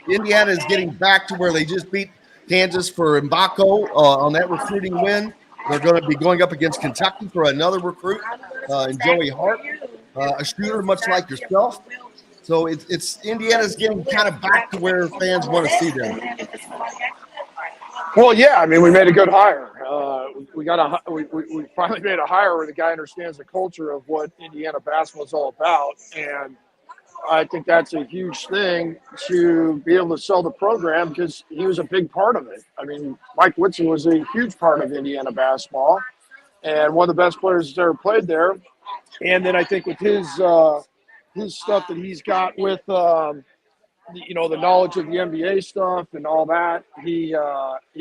Indiana is getting back to where they just beat Kansas for Mbako on that recruiting win. They're going to be going up against Kentucky for another recruit in Joey Hart, a shooter much like yourself. So it's Indiana's getting kind of back to where fans want to see them. Well, yeah, I mean, we made a good hire. We finally made a hire where the guy understands the culture of what Indiana basketball is all about, and I think that's a huge thing to be able to sell the program because he was a big part of it. I mean, Mike Whitson was a huge part of Indiana basketball and one of the best players that's ever played there. And then I think with his stuff that he's got with the knowledge of the NBA stuff and all that, he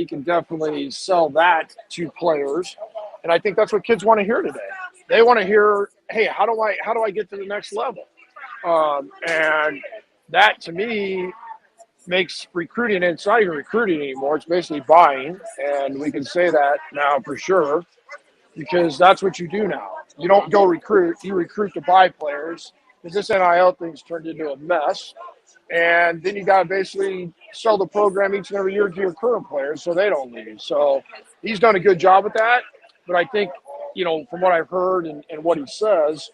can definitely sell that to players. And I think that's what kids want to hear today. They want to hear, hey, how do I get to the next level? And that to me makes recruiting, and it's not even recruiting anymore. It's basically buying. And we can say that now for sure, because that's what you do now. You don't go recruit, you recruit to buy players, because this NIL thing's turned into a mess. And then you got to basically sell the program each and every year to your current players so they don't leave. So he's done a good job with that. But I think, from what I've heard and what he says,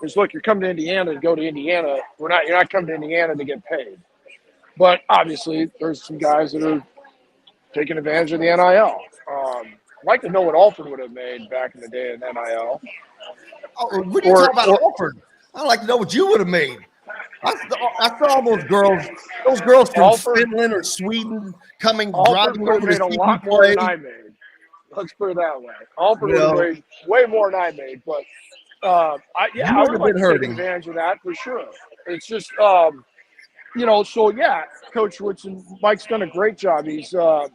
is look, you're coming to Indiana to go to Indiana. You're not coming to Indiana to get paid. But obviously, there's some guys that are taking advantage of the NIL. I'd like to know what Alford would have made back in the day in NIL. Oh, what are you talking about, Alford? I'd like to know what you would have made. I saw those girls from Finland or Sweden driving over to made a lot more than I made. Let's put it that way. Alford would have made way more than I made, but I would like to take advantage of that for sure. It's just, Coach Woodson, Mike's done a great job. He's, I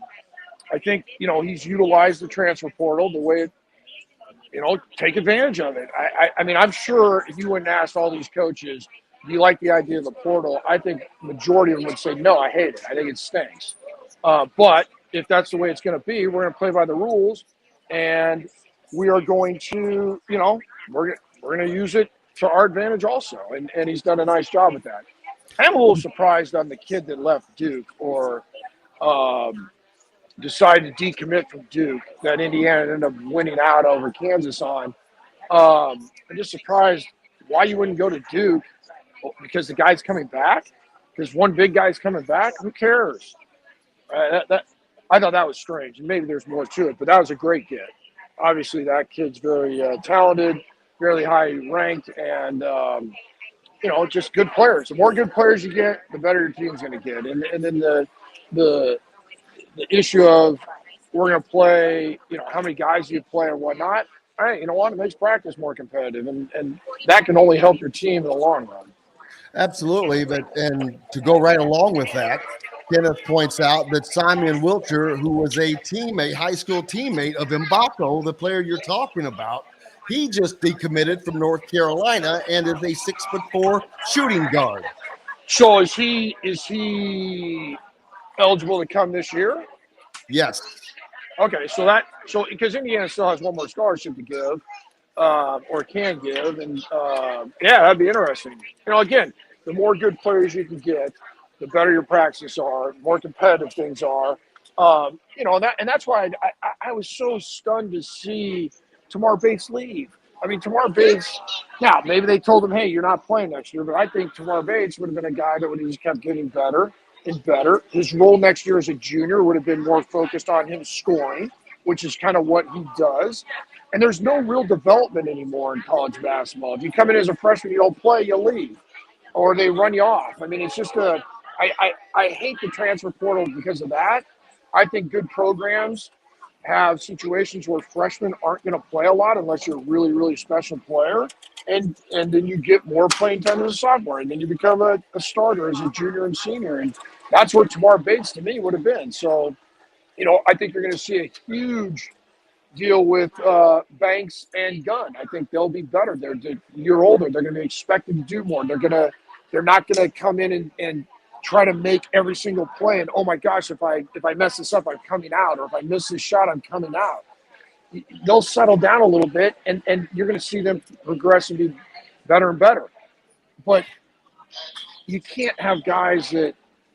think, he's utilized the transfer portal the way it, take advantage of it. I mean, I'm sure if you wouldn't ask all these coaches, do you like the idea of the portal? I think majority of them would say, no, I hate it. I think it stinks. But if that's the way it's going to be, we're going to play by the rules, and we are going to, we're going to use it to our advantage also. And he's done a nice job with that. I'm a little surprised on the kid that left Duke or decided to decommit from Duke that Indiana ended up winning out over Kansas on. I'm just surprised why you wouldn't go to Duke. Because the guy's coming back? Because one big guy's coming back? Who cares? I thought that was strange. And maybe there's more to it, but that was a great get. Obviously, that kid's very talented, fairly high ranked, and, just good players. The more good players you get, the better your team's going to get. And then the issue of we're going to play, how many guys you play and whatnot, all right, you know what? It makes practice more competitive, and that can only help your team in the long run. Absolutely, and to go right along with that, Kenneth points out that Simon Wiltshire, who was a high school teammate of Mbako, the player you're talking about, he just decommitted from North Carolina and is a 6'4" shooting guard. So is he eligible to come this year? Yes. Okay, so because Indiana still has one more scholarship to give, or can give, and that'd be interesting. Again, the more good players you can get, the better your practices are, the more competitive things are. And that's why I was so stunned to see Tamar Bates leave. I mean, Tamar Bates, now maybe they told him, hey, you're not playing next year, but I think Tamar Bates would have been a guy that would have just kept getting better and better. His role next year as a junior would have been more focused on him scoring, which is kind of what he does. And there's no real development anymore in college basketball. If you come in as a freshman, you don't play, you leave, or they run you off. I mean, it's just I hate the transfer portal because of that. I think good programs have situations where freshmen aren't going to play a lot unless you're a really, really special player. And then you get more playing time as a sophomore, and then you become a starter as a junior and senior. And that's where Tamar Bates, to me, would have been. So, I think you're going to see a huge deal with Banks and Gunn. I think they'll be better. They're a year older. They're going to be expected to do more. They're not going to come in and try to make every single play. And, oh, my gosh, if I mess this up, I'm coming out. Or if I miss this shot, I'm coming out. they'll settle down a little bit, and you're going to see them progress and be better and better. But you can't have guys that,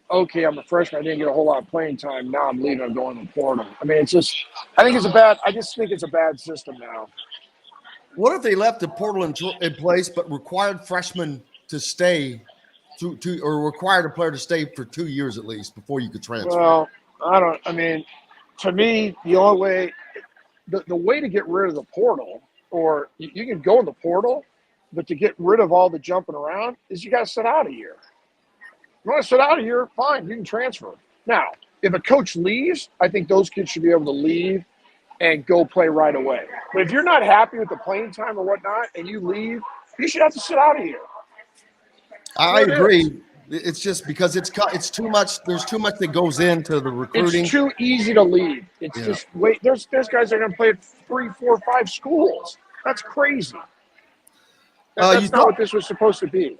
okay, I'm a freshman, I didn't get a whole lot of playing time, now I'm leaving, I'm going to the portal. I mean, I just think it's a bad system now. What if they left the portal in place, but required freshmen to stay or required a player to stay for 2 years at least before you could transfer? Well, to me, the only way, the way to get rid of the portal, or you can go in the portal, but to get rid of all the jumping around is you got to sit out a year. You want to sit out a year, fine, you can transfer. Now, if a coach leaves, I think those kids should be able to leave and go play right away. But if you're not happy with the playing time or whatnot and you leave, you should have to sit out a year. I agree. It's just because it's too much. There's too much that goes into the recruiting. It's too easy to leave. It's just wait. There's guys that are going to play at 3, 4, 5 schools. That's crazy. That's not what this was supposed to be.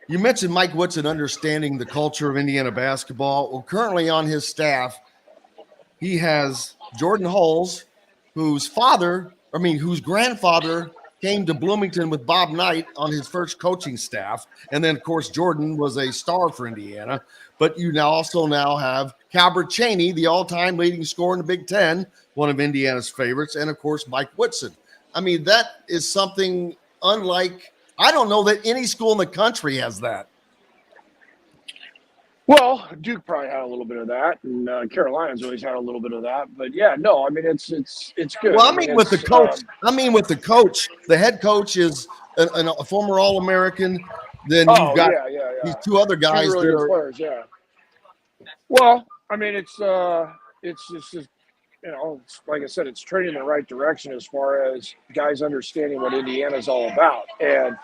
You mentioned Mike Woodson understanding the culture of Indiana basketball. Well, currently on his staff, he has Jordan Hulls, whose grandfather came to Bloomington with Bob Knight on his first coaching staff. And then, of course, Jordan was a star for Indiana. But you also have Calbert Chaney, the all-time leading scorer in the Big Ten, one of Indiana's favorites, and, of course, Mike Woodson. I mean, that is something unlike – I don't know that any school in the country has that. Well, Duke probably had a little bit of that, and Carolina's always had a little bit of that. But yeah, no, I mean it's good. Well, I mean with the coach. The head coach is a former All-American. Then you've got these 2 other guys. 2 really good players, yeah. Well, I mean it's just like I said, it's trending in the right direction as far as guys understanding what Indiana's all about. And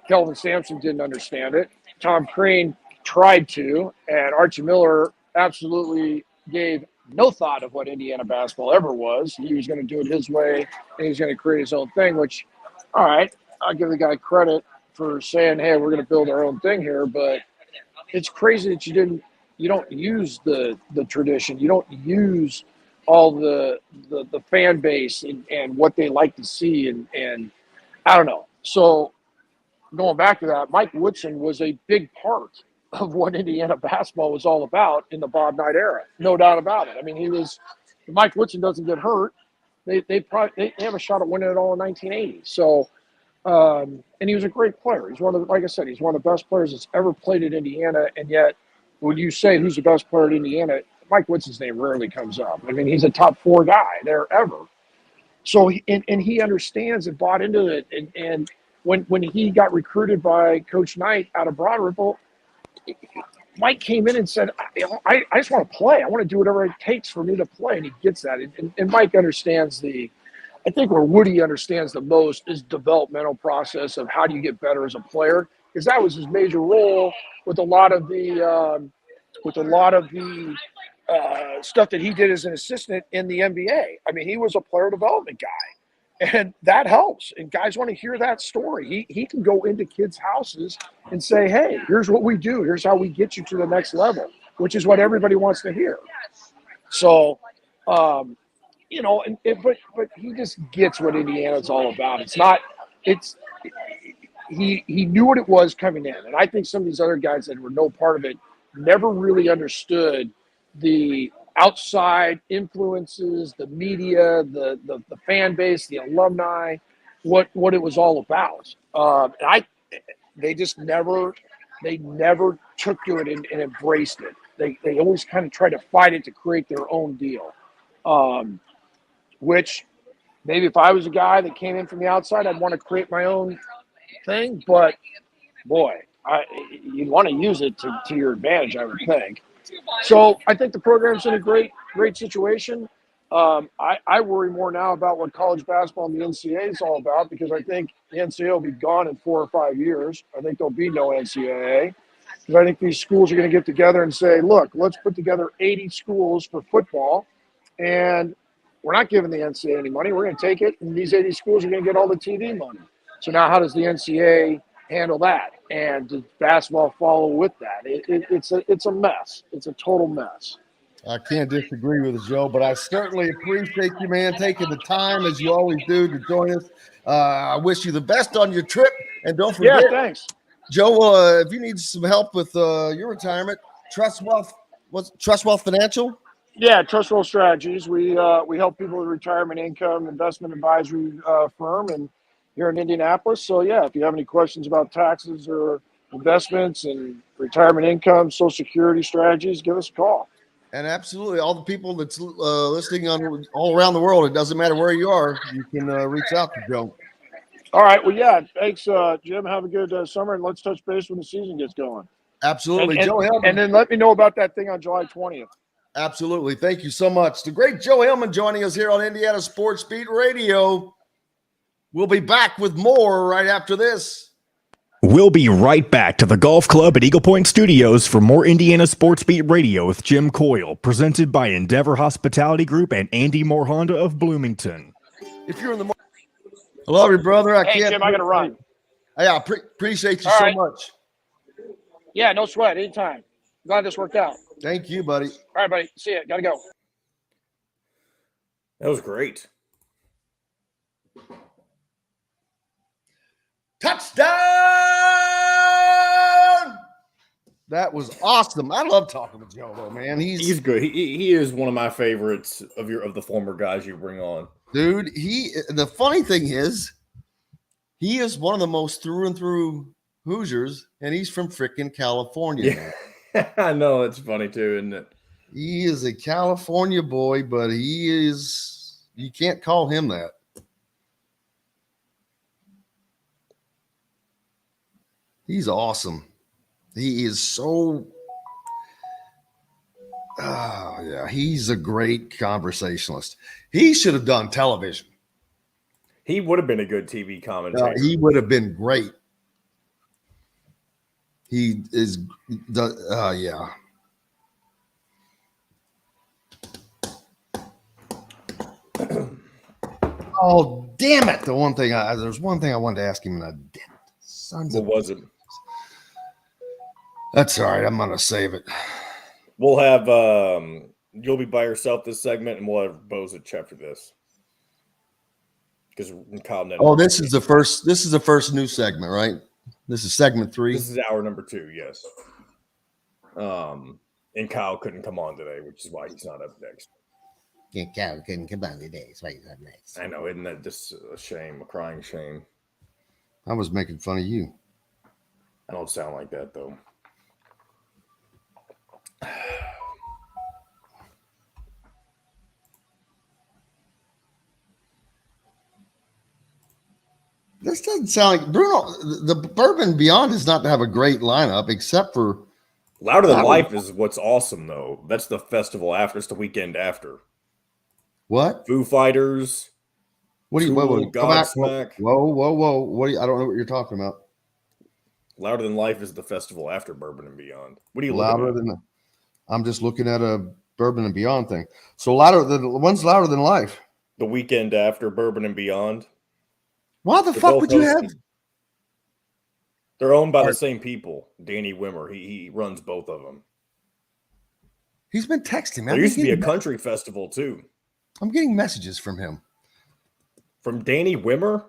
Kelvin Sampson didn't understand it. Tom Crean tried to, and Archie Miller absolutely gave no thought of what Indiana basketball ever was. He was going to do it his way, and he was going to create his own thing, which, all right, I'll give the guy credit for saying, hey, we're going to build our own thing here, but it's crazy that you don't use the tradition. You don't use all the fan base and what they like to see, and I don't know. So going back to that, Mike Woodson was a big part of what Indiana basketball was all about in the Bob Knight era. No doubt about it. I mean, if Mike Woodson doesn't get hurt, they have a shot at winning it all in 1980. So, and he was a great player. He's like I said, he's one of the best players that's ever played at Indiana. And yet, when you say who's the best player at Indiana, Mike Woodson's name rarely comes up. I mean, he's a top 4 guy there ever. So, he understands and bought into it. And when he got recruited by Coach Knight out of Broad Ripple, Mike came in and said, I just want to play. I want to do whatever it takes for me to play. And he gets that. And Mike understands I think where Woody understands the most is developmental process of how do you get better as a player, because that was his major role with a lot of the stuff that he did as an assistant in the NBA. I mean, he was a player development guy. And that helps. And guys want to hear that story. He can go into kids' houses and say, hey, here's what we do. Here's how we get you to the next level, which is what everybody wants to hear. So, but he just gets what Indiana's all about. He knew what it was coming in. And I think some of these other guys that were no part of it never really understood the outside influences, the media, the fan base, the alumni, what it was all about. They never took to it and embraced it. They always kind of tried to fight it to create their own deal. Which maybe if I was a guy that came in from the outside, I'd want to create my own thing. But boy, you'd want to use it to your advantage, I would think. So I think the program's in a great situation. I worry more now about what college basketball and the NCAA is all about, because I think the NCAA will be gone in 4 or 5 years. I think there'll be no NCAA, because I think these schools are going to get together and say, look, let's put together 80 schools for football, and we're not giving the NCAA any money. We're going to take it, and these 80 schools are going to get all the TV money. So now how does the NCAA handle that? And does basketball follow with that? It's a mess. It's a total mess. I can't disagree with Joe, but I certainly appreciate you, man, taking the time as you always do to join us. I wish you the best on your trip, and don't forget, thanks. Joe, if you need some help with your retirement, Trust Wealth Financial. Yeah, Trust Roll Strategies. We help people with retirement income investment advisory firm, and here in Indianapolis. So yeah, if you have any questions about taxes or investments and retirement income, Social Security strategies, give us a call. And absolutely, all the people that's listening on all around the world, it doesn't matter where you are, you can reach out to Joe. All right. Well, yeah. Thanks, Jim. Have a good summer, and let's touch base when the season gets going. Absolutely, And, Joe Hillman. and then let me know about that thing on July 20th. Absolutely. Thank you so much. The great Joe Hillman joining us here on Indiana Sports Beat Radio. We'll be back with more right after this. We'll be right back to the Golf Club at Eagle Point Studios for more Indiana Sports Beat Radio with Jim Coyle, presented by Endeavor Hospitality Group and Andy Moore Honda of Bloomington. If you're in the I love you, brother. Hey, Jim, I got to run. Yeah, appreciate you so much. Yeah, no sweat. Anytime. Glad this worked out. Thank you, buddy. All right, buddy. See ya. Got to go. That was great. Touchdown! That was awesome. I love talking with Joe, though, man. He's good. He is one of my favorites of the former guys you bring on. Dude, the funny thing is, he is one of the most through and through Hoosiers, and he's from frickin' California. Yeah. I know, it's funny too, isn't it? He is a California boy, but you can't call him that. He's awesome. He is so, he's a great conversationalist. He should have done television. He would have been a good TV commentator. He would have been great. He is, yeah. Oh, damn it. There's one thing I wanted to ask him and I didn't. What was it? That's all right. I'm going to save it. We'll have, you'll be by yourself this segment, and we'll have Bozich after this. Because this is the first new segment, right? This is segment 3. This is hour number 2, yes. And Kyle couldn't come on today, which is why he's not up next. Yeah, Kyle couldn't come on today. That's why he's up next. I know, isn't that just a shame, a crying shame? I was making fun of you. I don't sound like that, though. This doesn't sound like Bruno. The Bourbon Beyond is not to have a great lineup, except for Louder Than Life is what's awesome, though. That's the festival after. It's the weekend after. What? Foo Fighters. What do you? Godsmack. Whoa! I don't know what you're talking about. Louder Than Life is the festival after Bourbon and Beyond. What are you louder than? I'm just looking at a Bourbon and Beyond thing. So when's Louder Than Life? The weekend after Bourbon and Beyond. Why the fuck would you have? They're owned by the same people. Danny Wimmer. He runs both of them. He's been texting, man. There used to be a country festival too. I'm getting messages from him. From Danny Wimmer?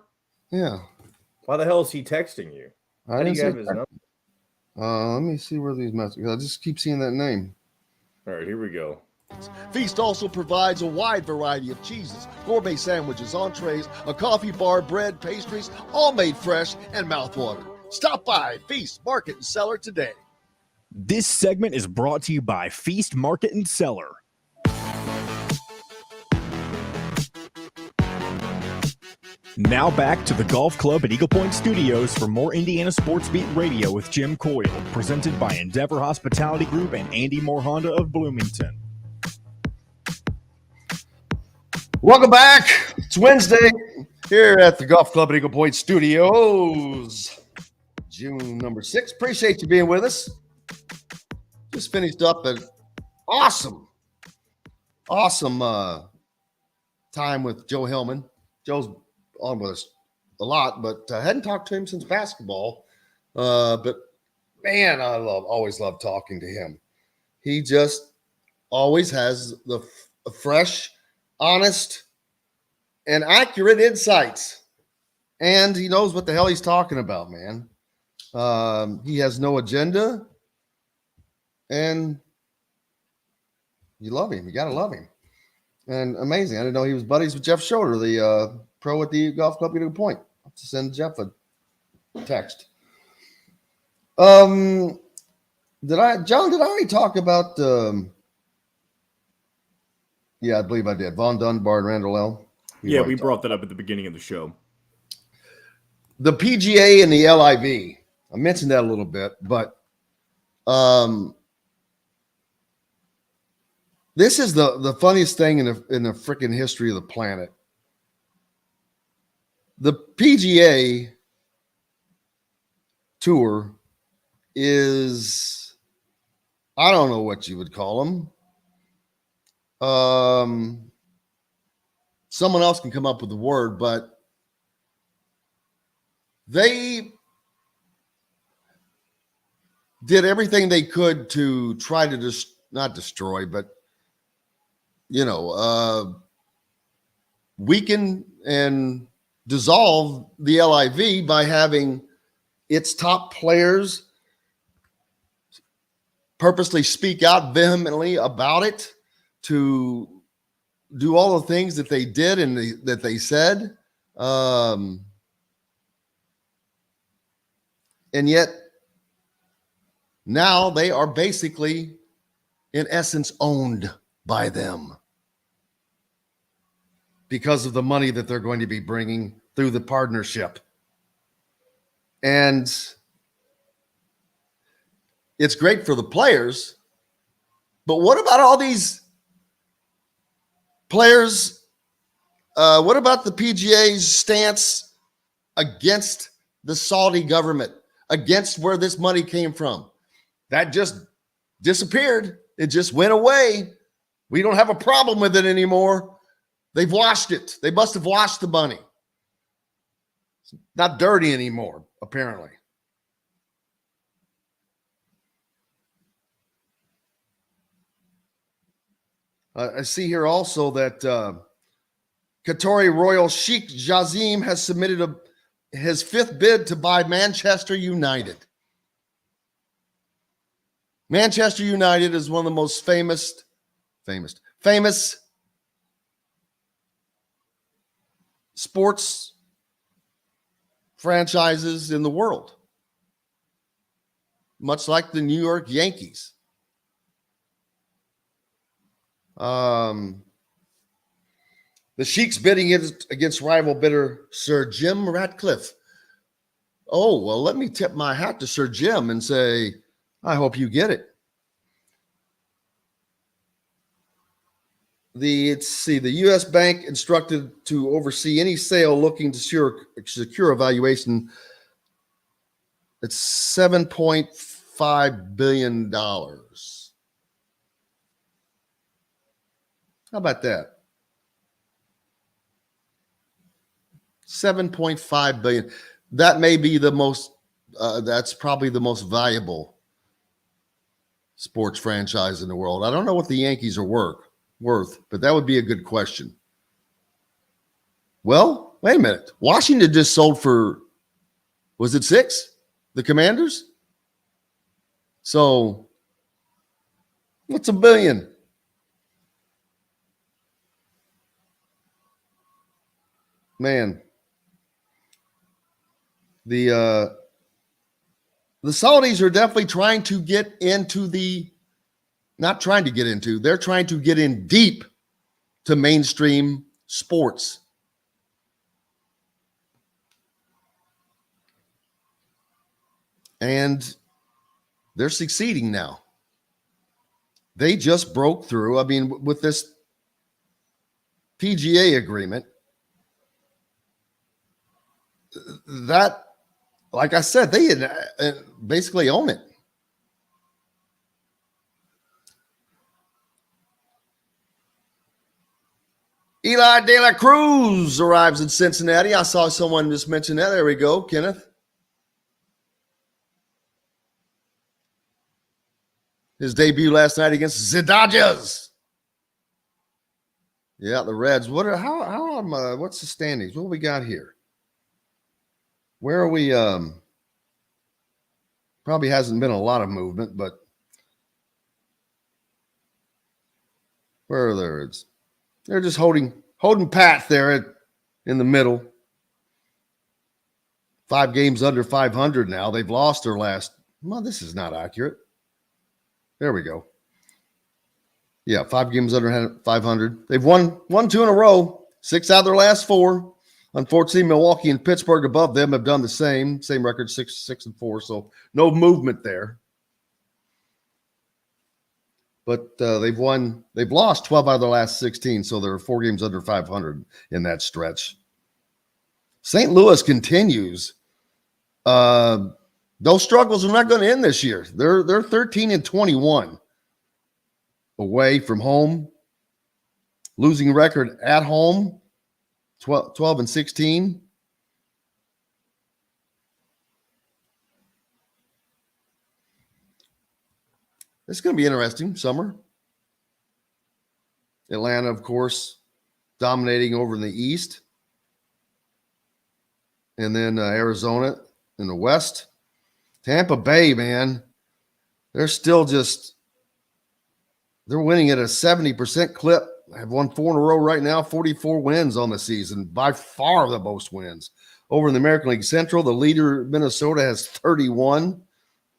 Yeah. Why the hell is he texting you? How do you have his number? Let me see where these messages. I just keep seeing that name. All right, here we go. Feast also provides a wide variety of cheeses, gourmet sandwiches, entrees, a coffee bar, bread, pastries, all made fresh and mouthwatering. Stop by Feast Market and Cellar today. This segment is brought to you by Feast Market and Cellar. Now back to the Golf Club at Eagle Point Studios for more Indiana Sports Beat Radio with Jim Coyle, presented by Endeavor Hospitality Group and Andy Moore Honda of Bloomington. Welcome back. It's Wednesday here at the Golf Club at Eagle Point Studios. June number 6. Appreciate you being with us. Just finished up an awesome time with Joe Hillman. Joe's on with us a lot, but I hadn't talked to him since basketball. But man, I always love talking to him. He just always has the fresh, honest, and accurate insights. And he knows what the hell he's talking about, man. He has no agenda. And you love him. You got to love him. And amazing. I didn't know he was buddies with Jeff Schroeder, the pro at the golf club getting a point. I'll have to send Jeff a text. John, did I already talk about yeah, I believe I did. Von Dunbar and Randall L. Yeah, we brought that up at the beginning of the show. The PGA and the LIV. I mentioned that a little bit, but this is the funniest thing in the freaking history of the planet. The PGA Tour is, I don't know what you would call them. Someone else can come up with the word, but they did everything they could to try to not destroy, but weaken and dissolve the LIV by having its top players purposely speak out vehemently about it, to do all the things that they did and that they said. And yet now they are basically, in essence, owned by them because of the money that they're going to be bringing through the partnership. And it's great for the players, but what about all these players? What about the PGA's stance against the Saudi government, against where this money came from? That just disappeared. It just went away. We don't have a problem with it anymore. They've washed it. They must have washed the money. It's not dirty anymore, apparently. I see here also that Qatari Royal Sheikh Jazim has submitted his fifth bid to buy Manchester United. Manchester United is one of the most famous sports franchises in the world, much like the New York Yankees. The Sheik's bidding against rival bidder Sir Jim Ratcliffe. Oh, well, let me tip my hat to Sir Jim and say, I hope you get it. The U.S. bank instructed to oversee any sale looking to secure a valuation. It's $7.5 billion. How about that? $7.5 billion. That may be the most, that's probably the most valuable sports franchise in the world. I don't know what the Yankees are worth, but that would be a good question. Well, wait a minute. Washington just sold for, was it 6? The Commanders? So what's $1 billion? Man, the Saudis are definitely trying to get into they're trying to get in deep to mainstream sports. And they're succeeding now. They just broke through. I mean, with this PGA agreement, that, like I said, they basically own it. Eli De La Cruz arrives in Cincinnati. I saw someone just mention that. There we go, Kenneth. his debut last night against the Dodgers. Yeah, the Reds. What's the standings? What do we got here? Where are we? Probably hasn't been a lot of movement, but where are the Reds? They're just holding pat there in the middle. 5 games under 500 now. They've lost their last. Well, this is not accurate. There we go. Yeah, 5 games under 500. They've won 2 in a row, 6 out of their last 4. Unfortunately, Milwaukee and Pittsburgh above them have done the same record, 6-4. So no movement there. But they've lost 12 out of their last 16. So they're 4 games under 500 in that stretch. St. Louis continues. Those struggles are not going to end this year. They're 13-21 away from home. Losing record at home, 12-16. It's going to be interesting summer. Atlanta, of course, dominating over in the East. And then Arizona in the West. Tampa Bay, man, they're still they're winning at a 70% clip. Have won 4 in a row right now, 44 wins on the season, by far the most wins. Over in the American League Central, the leader, Minnesota, has 31,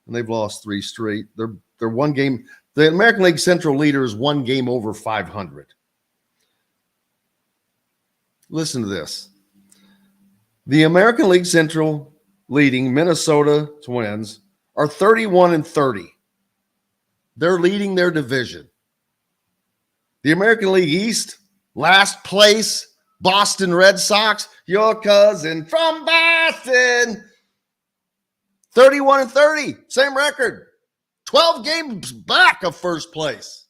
and they've lost 3 straight. They're 1 game. The American League Central leader is 1 game over 500. Listen to this. The American League Central leading Minnesota Twins are 31-30. They're leading their division. The American League East, last place, Boston Red Sox, your cousin from Boston, 31-30, same record, 12 games back of first place.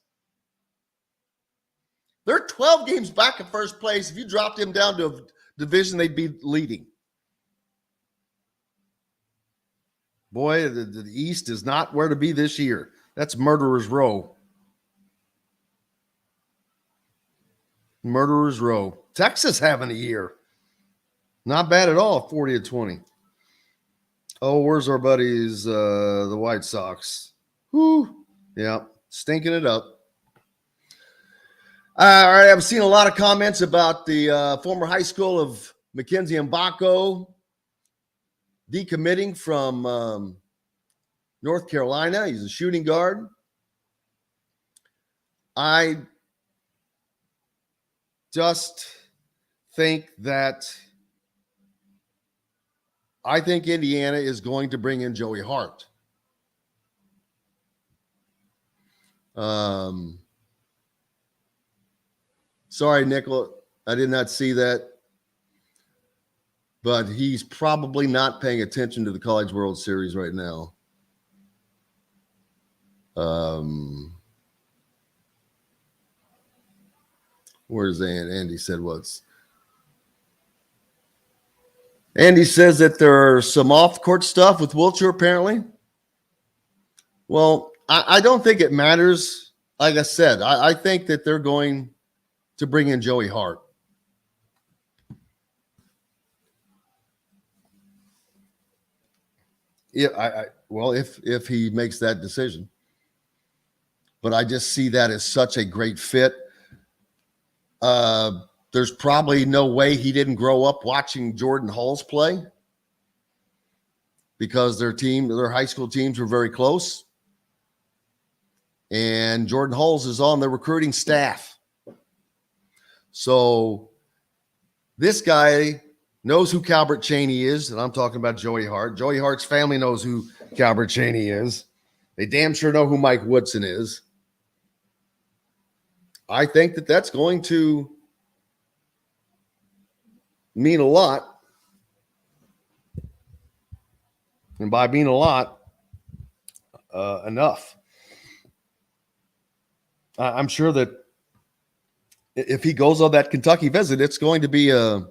They're 12 games back of first place. If you dropped them down to a division, they'd be leading. Boy, the East is not where to be this year. That's Murderer's Row. Murderer's Row. Texas having a year. Not bad at all, 40-20. Oh, where's our buddies, the White Sox? Whew. Yeah, stinking it up. All right, I've seen a lot of comments about the former high school of Mackenzie Mbako decommitting from North Carolina. He's a shooting guard. I just think Indiana is going to bring in Joey Hart. Sorry, Nickel, I did not see that. But he's probably not paying attention to the College World Series right now. Where's Andy said what's? Andy says that there are some off-court stuff with Wiltshire, apparently. Well, I don't think it matters. Like I said, I think that they're going to bring in Joey Hart. Yeah, if he makes that decision. But I just see that as such a great fit. There's probably no way he didn't grow up watching Jordan Hulls play because their high school teams were very close. And Jordan Hulls is on the recruiting staff. So this guy knows who Calbert Chaney is, and I'm talking about Joey Hart. Joey Hart's family knows who Calbert Chaney is. They damn sure know who Mike Woodson is. I think that that's going to mean a lot. And by mean a lot, enough. I'm sure that if he goes on that Kentucky visit, it's going to be a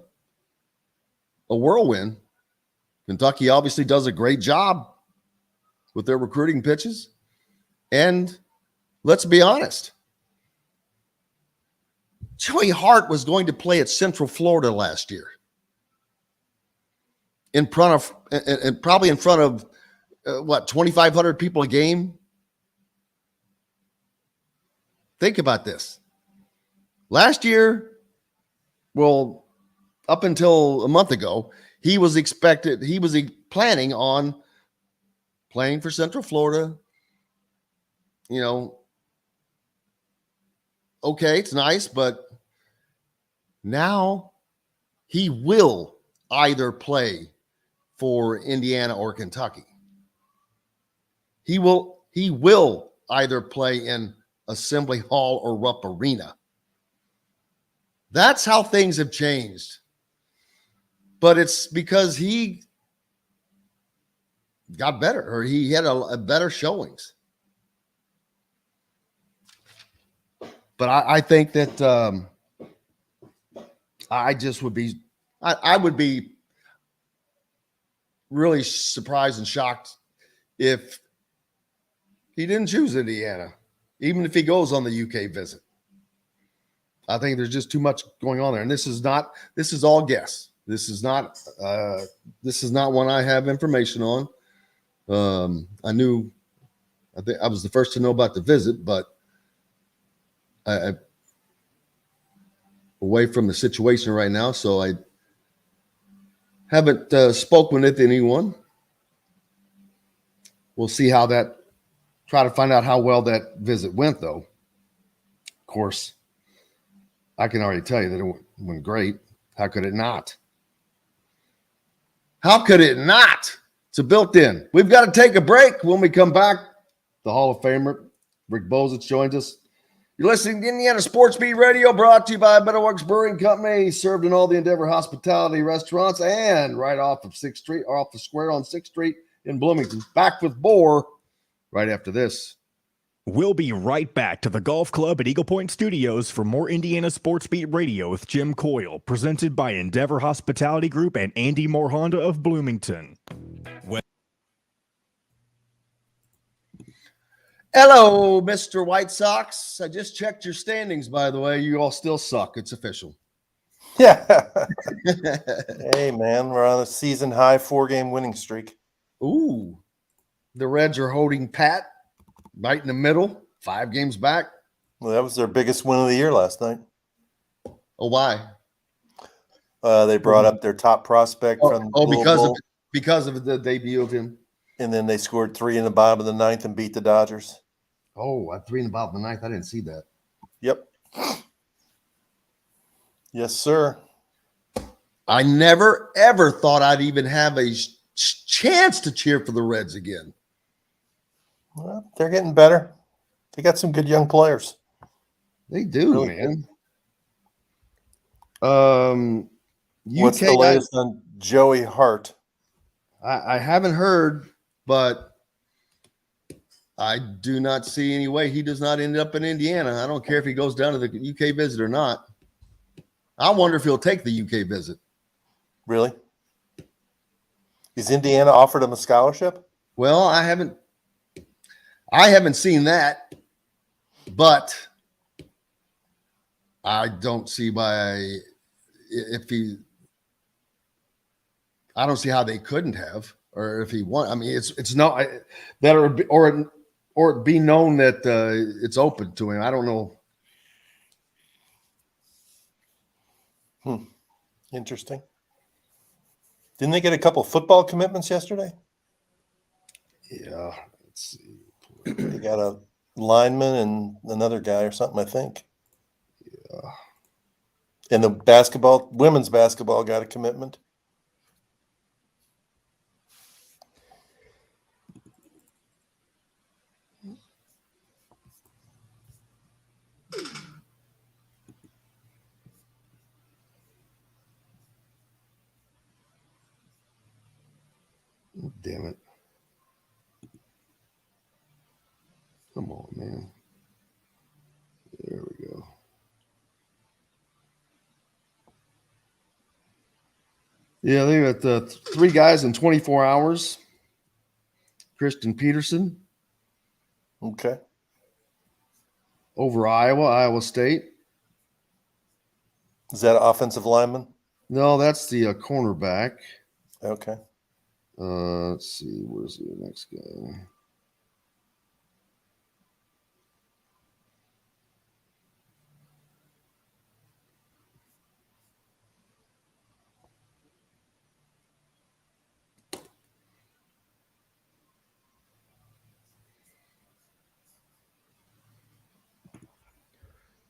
whirlwind. Kentucky obviously does a great job with their recruiting pitches. And Let's be honest. Joey Hart was going to play at Central Florida last year. In front of, and probably in front of, 2,500 people a game? Think about this. Last year, well, up until a month ago, he was planning on playing for Central Florida. You know, okay, it's nice, but now he will either play for Indiana or Kentucky. He will either play in Assembly Hall or Rupp Arena. That's how things have changed. But it's because he got better, or he had a better showings. But I think that I would be really surprised and shocked if he didn't choose Indiana, even if he goes on the UK visit. I think there's just too much going on there. And this is all guess. This is not one I have information on. I think I was the first to know about the visit, but I away from the situation right now, so I haven't spoken with anyone. We'll see try to find out how well that visit went, though. Of course, I can already tell you that it went great. How could it not? How could it not? It's a built-in. We've got to take a break. When we come back, the Hall of Famer, Rick Bozich, joins us. You're listening to Indiana Sports Beat Radio, brought to you by Better Works Brewing Company, served in all the Endeavor Hospitality restaurants, and right off of 6th Street, or off the square on 6th Street in Bloomington. Back with more right after this. We'll be right back to the Golf Club at Eagle Point Studios for more Indiana Sports Beat Radio with Jim Coyle, presented by Endeavor Hospitality Group and Andy Moore Honda of Bloomington. Hello, Mr. White Sox. I just checked your standings, by the way. You all still suck. It's official. Yeah. Hey, man, we're on a season high 4-game winning streak. Ooh. The Reds are holding pat right in the middle, 5 games back. Well, that was their biggest win of the year last night. Oh, why? They brought up their top prospect from because of the debut of him. And then they scored 3 in the bottom of the 9th and beat the Dodgers. Oh, 3 in the bottom of the 9th. I didn't see that. Yep. Yes, sir. I never, ever thought I'd even have a chance to cheer for the Reds again. Well, they're getting better. They got some good young players. They do, Really man. What's the latest on Joey Hart? I haven't heard, but I do not see any way he does not end up in Indiana. I don't care if he goes down to the UK visit or not. I wonder if he'll take the UK visit. Really? Is Indiana offered him a scholarship? Well, I haven't seen that, but I don't see I don't see how they couldn't have, or if he won. I mean, it's not that or it be known that it's open to him. I don't know. Interesting. Didn't they get a couple football commitments yesterday? Yeah. Let's see. They got a lineman and another guy or something, I think. Yeah. And the women's basketball got a commitment. Damn it. Come on, man. There we go. Yeah, they got 3 guys in 24 hours. Christian Peterson. Okay. over Iowa State. Is that offensive lineman? No, that's the cornerback. Okay. Let's see. Where's the next guy?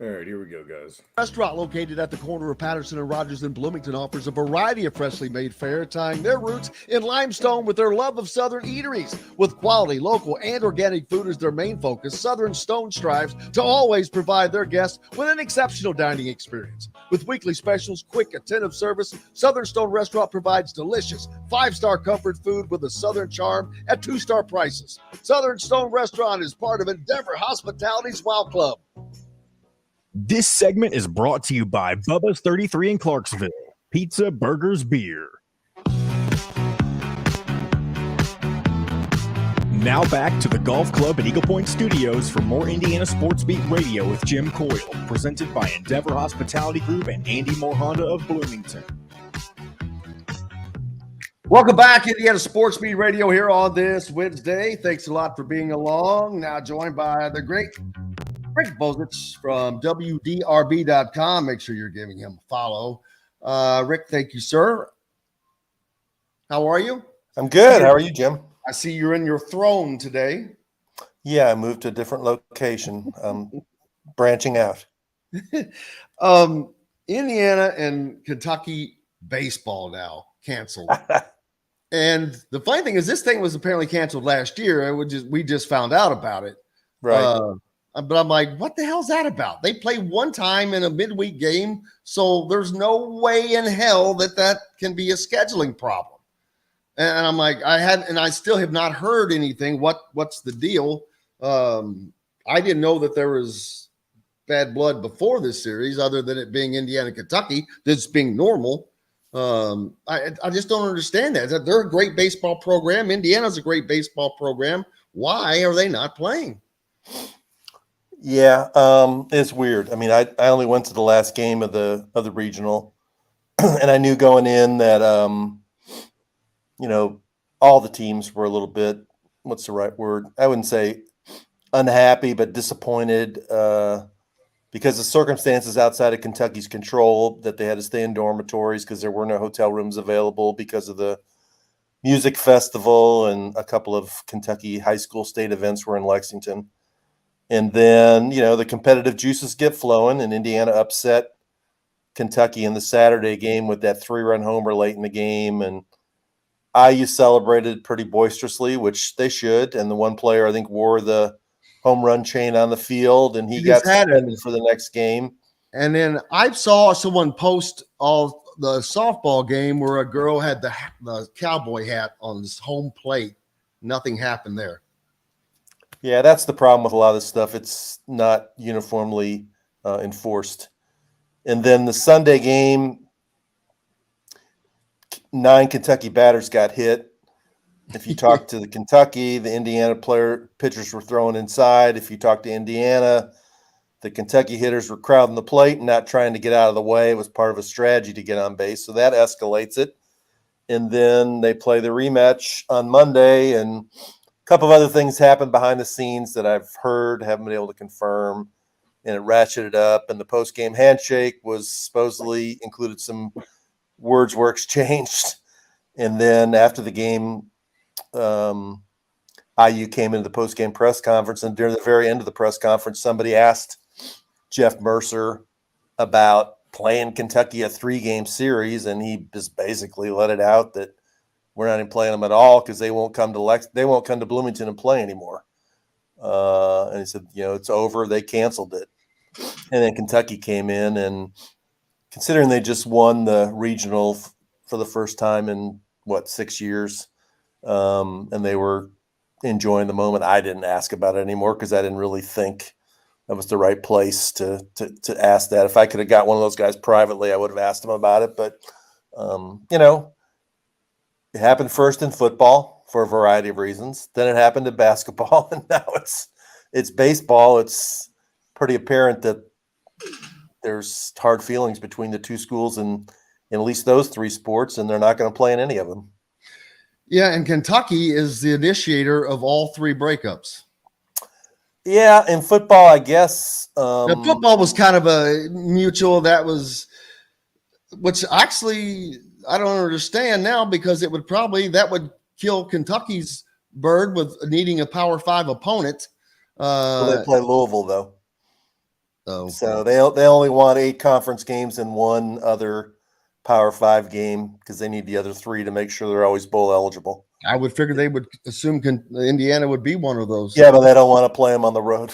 All right, here we go, guys. Restaurant located at the corner of Patterson and Rogers in Bloomington offers a variety of freshly made fare, tying their roots in limestone with their love of Southern eateries. With quality, local, and organic food as their main focus, Southern Stone strives to always provide their guests with an exceptional dining experience. With weekly specials, quick, attentive service, Southern Stone Restaurant provides delicious, 5-star comfort food with a Southern charm at 2-star prices. Southern Stone Restaurant is part of Endeavor Hospitality's Wow Club. This segment is brought to you by Bubba's 33 in Clarksville. Pizza, burgers, beer. Now back to the Golf Club at Eagle Point Studios for more Indiana Sports Beat Radio with Jim Coyle, presented by Endeavor Hospitality Group and Andy Moore Honda of Bloomington. Welcome back, Indiana Sports Beat Radio here on this Wednesday. Thanks a lot for being along. Now joined by the great Rick Bozich from WDRB.com. Make sure you're giving him a follow. Rick, thank you, sir. How are you? I'm good. How are you, Jim? I see you're in your throne today. Yeah, I moved to a different location. Branching out. Indiana and Kentucky baseball now canceled. And the funny thing is, this thing was apparently canceled last year. We just found out about it. Right. But I'm like, what the hell's that about? They play one time in a midweek game, so there's no way in hell that can be a scheduling problem. And I'm like, I still have not heard anything. What's the deal? I didn't know that there was bad blood before this series, other than it being Indiana, Kentucky, this being normal. I just don't understand that. They're a great baseball program. Indiana's a great baseball program. Why are they not playing? Yeah, it's weird. I mean, I only went to the last game of the regional, and I knew going in that all the teams were a little bit, what's the right word? I wouldn't say unhappy, but disappointed because the circumstances outside of Kentucky's control, that they had to stay in dormitories because there were no hotel rooms available because of the music festival, and a couple of Kentucky high school state events were in Lexington. And then, the competitive juices get flowing, and Indiana upset Kentucky in the Saturday game with that 3-run homer late in the game. And IU celebrated pretty boisterously, which they should. And the one player, I think, wore the home run chain on the field, and he got suspended for the next game. And then I saw someone post all the softball game where a girl had the cowboy hat on his home plate. Nothing happened there. Yeah, that's the problem with a lot of this stuff. It's not uniformly enforced. And then the Sunday game, 9 Kentucky batters got hit. If you talk to the Kentucky, the Indiana pitchers were throwing inside. If you talk to Indiana, the Kentucky hitters were crowding the plate and not trying to get out of the way. It was part of a strategy to get on base. So that escalates it. And then they play the rematch on Monday, and a couple of other things happened behind the scenes that I've heard, haven't been able to confirm, and it ratcheted up. And the post-game handshake was supposedly included some words were exchanged. And then after the game, IU came into the post-game press conference, and during the very end of the press conference, somebody asked Jeff Mercer about playing Kentucky a 3-game series, and he just basically let it out that we're not even playing them at all because they won't come to Bloomington and play anymore. And he said, it's over. They canceled it. And then Kentucky came in, and considering they just won the regional for the first time in 6 years, and they were enjoying the moment, I didn't ask about it anymore because I didn't really think that was the right place to ask that. If I could have got one of those guys privately, I would have asked him about it. But it happened first in football for a variety of reasons. Then it happened in basketball, and now it's baseball. It's pretty apparent that there's hard feelings between the two schools in at least those three sports, and they're not going to play in any of them. Yeah, and Kentucky is the initiator of all three breakups. Yeah, in football, I guess. The football was kind of a mutual. That was, which actually I don't understand now, because that would kill Kentucky's bird with needing a Power 5 opponent. Well, they play Louisville though, Oh, so they only won 8 conference games and one other Power 5 game because they need the other 3 to make sure they're always bowl eligible. I would figure they would assume Indiana would be one of those. Yeah, but they don't want to play them on the road.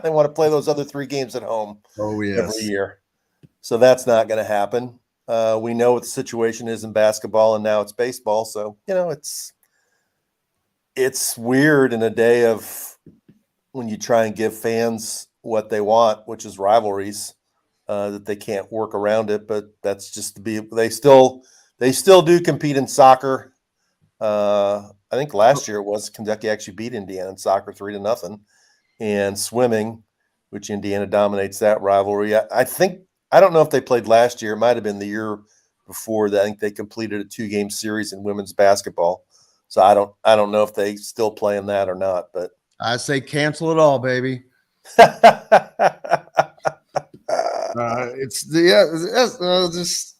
They want to play those other 3 games at home. Oh, yes. Every year. So that's not going to happen. We know what the situation is in basketball, and now it's baseball. So, it's weird in a day of when you try and give fans what they want, which is rivalries, that they can't work around it. But that's just they still do compete in soccer. I think last year it was Kentucky actually beat Indiana in soccer 3-0, and swimming, which Indiana dominates that rivalry. I don't know if they played last year. It might have been the year before that. I think they completed a 2-game series in women's basketball. So I don't know if they still play in that or not, but I say cancel it all, baby. There's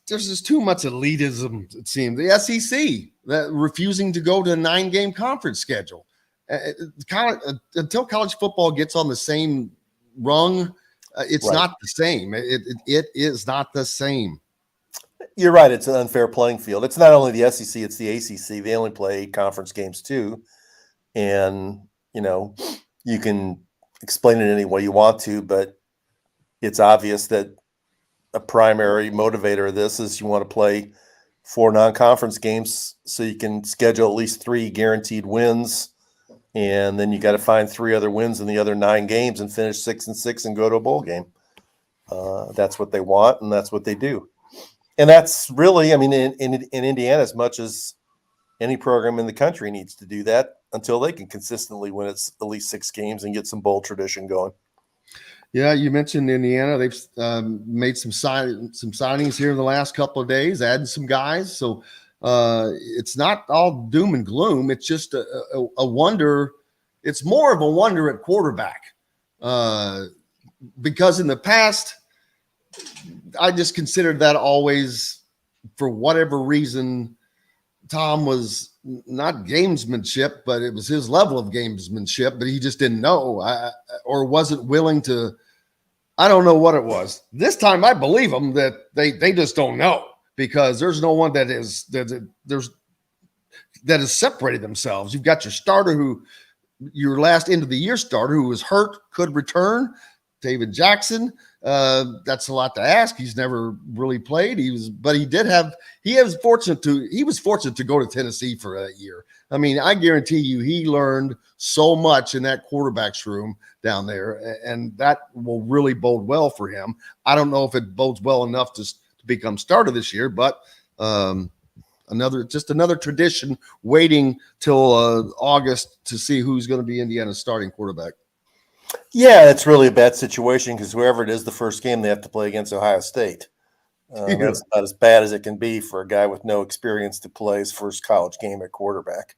just too much elitism, it seems. The SEC that refusing to go to a 9-game conference schedule. Until college football gets on the same rung, it's not the same. It is not the same. You're right. It's an unfair playing field. It's not only the SEC, it's the ACC. They only play 8 conference games too. And, you can explain it any way you want to, but it's obvious that a primary motivator of this is you want to play 4 non-conference games so you can schedule at least 3 guaranteed wins. And then you got to find 3 other wins in the other 9 games and finish 6-6 and go to a bowl game. That's what they want, and that's what they do. And that's really, in Indiana, as much as any program in the country needs to do that until they can consistently win at least 6 games and get some bowl tradition going. Yeah, you mentioned Indiana. They've made some signings here in the last couple of days, adding some guys. So it's not all doom and gloom. It's just a wonder. It's more of a wonder at quarterback because in the past, I just considered that always, for whatever reason, Tom was not gamesmanship, but it was his level of gamesmanship, but he just didn't know or wasn't willing to. I don't know what it was. This time I believe them that they just don't know, because there's no one that has separated themselves. You've got your starter, your last end of the year starter, who was hurt, could return, David Jackson. That's a lot to ask. He's never really played. He was fortunate to go to Tennessee for a year. I guarantee you he learned so much in that quarterback's room down there, and that will really bode well for him. I don't know if it bodes well enough to become starter this year, but another tradition waiting till August to see who's going to be Indiana's starting quarterback. Yeah, it's really a bad situation because whoever it is, the first game they have to play against Ohio State. That's about as bad as it can be for a guy with no experience to play his first college game at quarterback.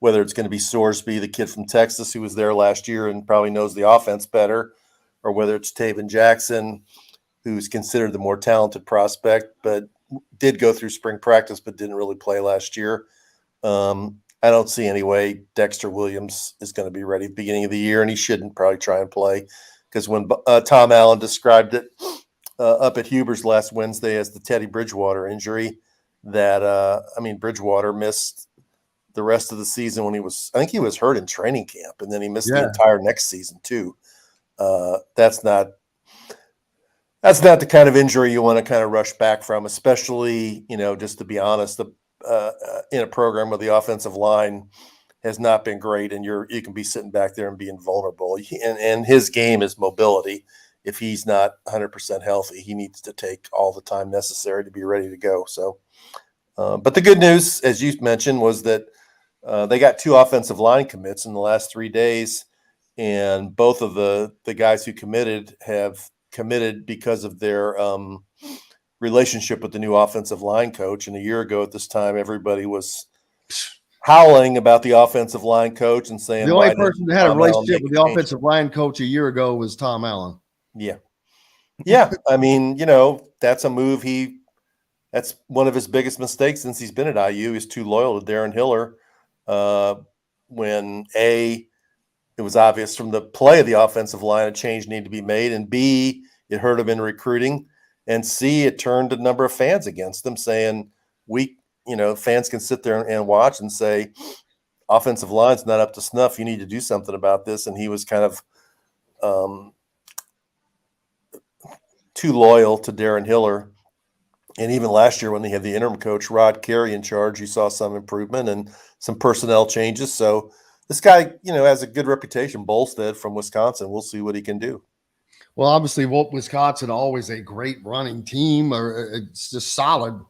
Whether it's going to be Sorsby, the kid from Texas who was there last year and probably knows the offense better, or whether it's Taven Jackson, who's considered the more talented prospect, but did go through spring practice but didn't really play last year. I don't see any way Dexter Williams is going to be ready at the beginning of the year, and he shouldn't probably try and play, because when Tom Allen described it up at Huber's last Wednesday as the Teddy Bridgewater injury, that Bridgewater missed the rest of the season when he was hurt in training camp, and then he missed the entire next season too. That's not the kind of injury you want to kind of rush back from, especially, just to be honest, in a program where the offensive line has not been great, and you can be sitting back there and being vulnerable. And his game is mobility. If he's not 100% healthy, he needs to take all the time necessary to be ready to go. So, but the good news, as you mentioned, was that they got 2 offensive line commits in the last 3 days, and both of the guys who committed have committed because of their relationship with the new offensive line coach. And a year ago at this time, everybody was howling about the offensive line coach and saying the only person that had a relationship with the offensive line coach a year ago was Tom Allen. Yeah. I mean, that's a move. That's one of his biggest mistakes since he's been at IU. He's too loyal to Darren Hiller. When it was obvious from the play of the offensive line, a change needed to be made, and B, it hurt him in recruiting, and C, it turned a number of fans against him, saying fans can sit there and watch and say, offensive line's not up to snuff. You need to do something about this. And he was kind of too loyal to Darren Hiller. And even last year when they had the interim coach, Rod Carey, in charge, you saw some improvement and some personnel changes. So this guy, has a good reputation, Bolstead from Wisconsin. We'll see what he can do. Well, obviously, Wisconsin, always a great running team, or it's just solid.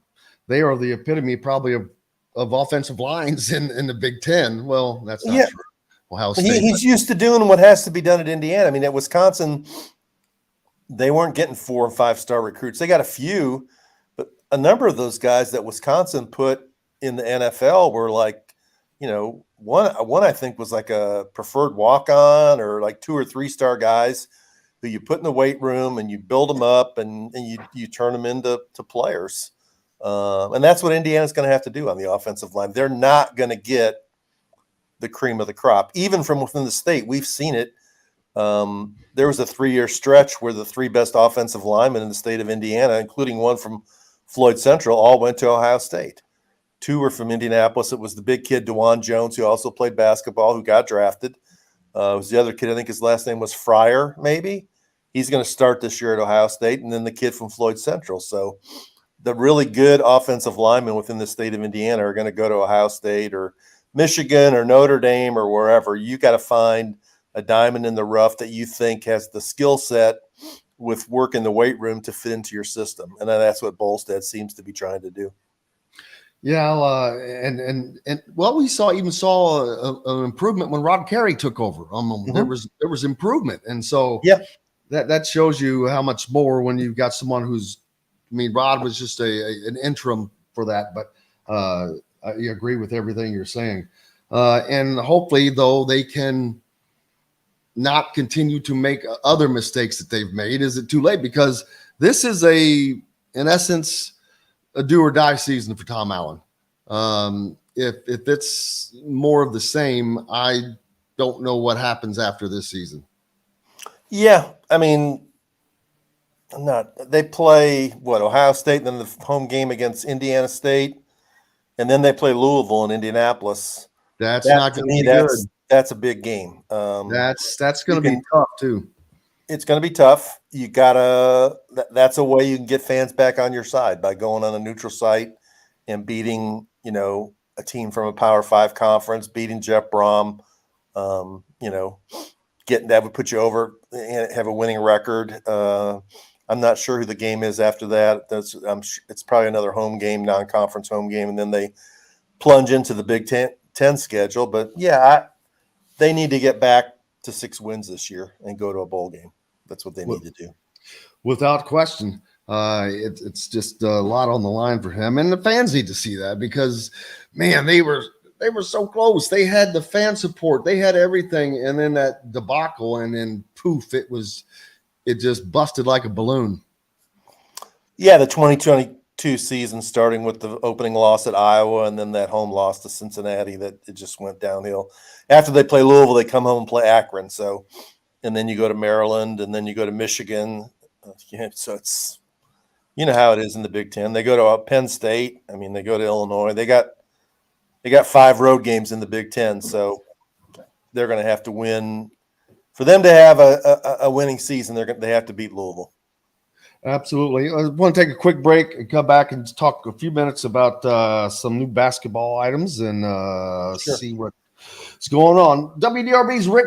They are the epitome probably of offensive lines in the Big Ten. Well, that's not true. Ohio State. He's used to doing what has to be done at Indiana. I mean, at Wisconsin, they weren't getting 4 and 5 star recruits. They got a few, but a number of those guys that Wisconsin put in the NFL were like, one I think was like a preferred walk-on, or like 2 or 3 star guys who you put in the weight room and you build them up and you turn them into players. And that's what Indiana's going to have to do on the offensive line. They're not going to get the cream of the crop, even from within the state. We've seen it. There was a 3-year stretch where the 3 best offensive linemen in the state of Indiana, including one from Floyd Central, all went to Ohio State. 2 were from Indianapolis. It was the big kid, DeJuan Jones, who also played basketball, who got drafted. It was the other kid, I think his last name was Fryer, maybe. He's going to start this year at Ohio State, and then the kid from Floyd Central. So the really good offensive linemen within the state of Indiana are going to go to Ohio State or Michigan or Notre Dame or wherever. You got to find a diamond in the rough that you think has the skill set with work in the weight room to fit into your system. And that's what Bolstead seems to be trying to do. Yeah, and we saw an improvement when Rod Carey took over. There was improvement, and so that shows you how much more when you've got someone who's. I mean, Rod was just an interim for that, but I agree with everything you're saying, and hopefully, though, they can not continue to make other mistakes that they've made. Is it too late? Because this is in essence, a do or die season for Tom Allen. If it's more of the same, I don't know what happens after this season. Yeah, I mean, they play Ohio State, then the home game against Indiana State, and then they play Louisville in Indianapolis. That's not going to be good. That's a big game. That's going to be tough too. It's going to be tough. You gotta. That's a way you can get fans back on your side, by going on a neutral site and beating, a team from a Power 5 conference, beating Jeff Brom. Getting that would put you over and have a winning record. I'm not sure who the game is after that. It's probably another home game, non-conference home game, and then they plunge into the Big Ten schedule. But they need to get back to 6 wins this year and go to a bowl game. That's what they need to do. Without question. It's just a lot on the line for him, and the fans need to see that, because, man, they were so close. They had the fan support, they had everything, and then that debacle, and then poof, it just busted like a balloon. Yeah, the 2022 season, starting with the opening loss at Iowa, and then that home loss to Cincinnati, that it just went downhill. After they play Louisville, they come home and play Akron. So, and then you go to Maryland, and then you go to Michigan. So it's, how it is in the Big Ten. They go to Penn State. I mean, they go to Illinois. They got 5 road games in the Big Ten. So they're going to have to win. For them to have a winning season, they have to beat Louisville. Absolutely. I want to take a quick break and come back and talk a few minutes about some new basketball items and see what's going on. WDRB's Rick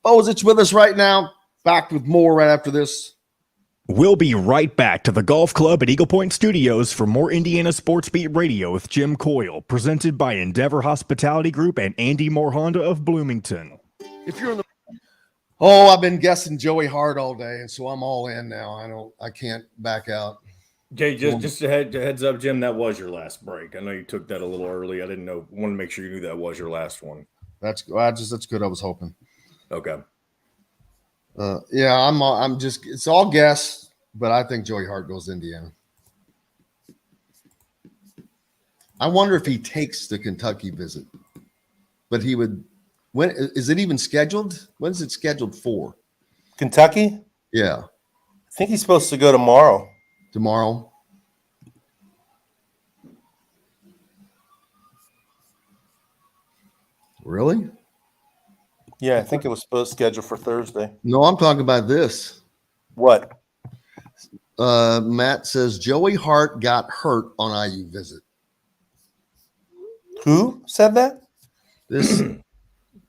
Bozich with us right now. Back with more right after this. We'll be right back to the Golf Club at Eagle Point Studios for more Indiana Sports Beat Radio with Jim Coyle, presented by Endeavor Hospitality Group and Andy Moore Honda of Bloomington. If you're in the Oh, I've been guessing Joey Hart all day, and so I'm all in now. I can't back out. Jay, just a heads up, Jim. That was your last break. I know you took that a little early. I didn't know. Want to make sure you knew that was your last one. That's good. I was hoping. Okay. Yeah, I'm just. It's all guess, but I think Joey Hart goes to Indiana. I wonder if he takes the Kentucky visit, but he would. When is it even scheduled? When's it scheduled for? Kentucky? Yeah, I think he's supposed to go tomorrow. Tomorrow. Really? Yeah, I think it was supposed to schedule for Thursday. No, I'm talking about this. What? Matt says Joey Hart got hurt on IU visit. Who said that? This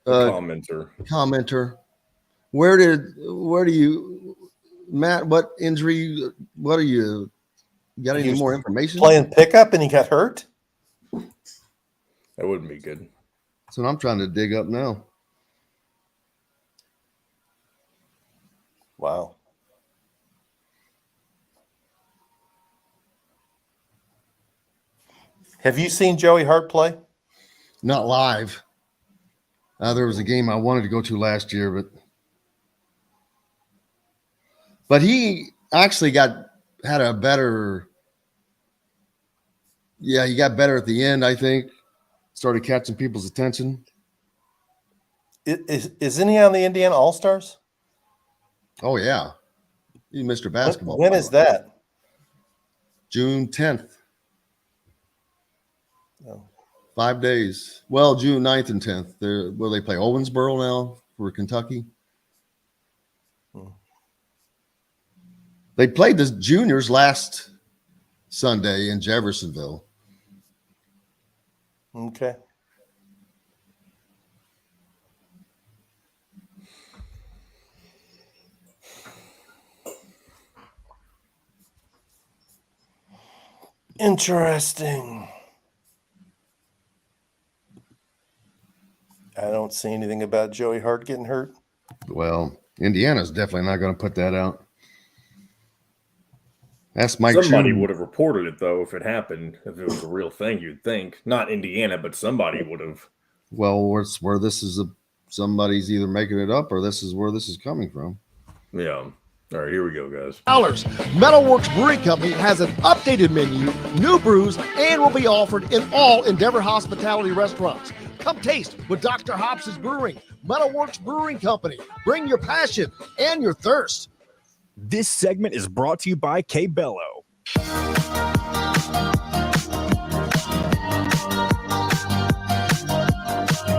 commenter. Where do you, Matt? What injury? What are you? Got any more information? Playing pickup and he got hurt. That wouldn't be good. That's what I'm trying to dig up now. Wow. Have you seen Joey Hart play? Not live. There was a game I wanted to go to last year, but he actually had a better. Yeah, he got better at the end, I think. Started catching people's attention. Isn't he on the Indiana All-Stars? Oh, yeah. He's Mr. Basketball. When is that? June 10th. Oh. 5 days. Well, June 9th and 10th. Will they play Owensboro now for Kentucky? They played the juniors last Sunday in Jeffersonville. Okay. Interesting. I don't see anything about Joey Hart getting hurt. Well, Indiana's definitely not going to put that out. That's Mike. Somebody would have reported it, though, if it happened. If it was a real thing, you'd think. Not Indiana, but somebody would have. Well, where this is somebody's either making it up or this is where this is coming from. Yeah. All right, here we go, guys. Metalworks Brewing Company has an updated menu, new brews, and will be offered in all Endeavor Hospitality restaurants. Come taste what Dr. Hops is brewing. Metalworks Brewing Company. Bring your passion and your thirst. This segment is brought to you by K-Bello.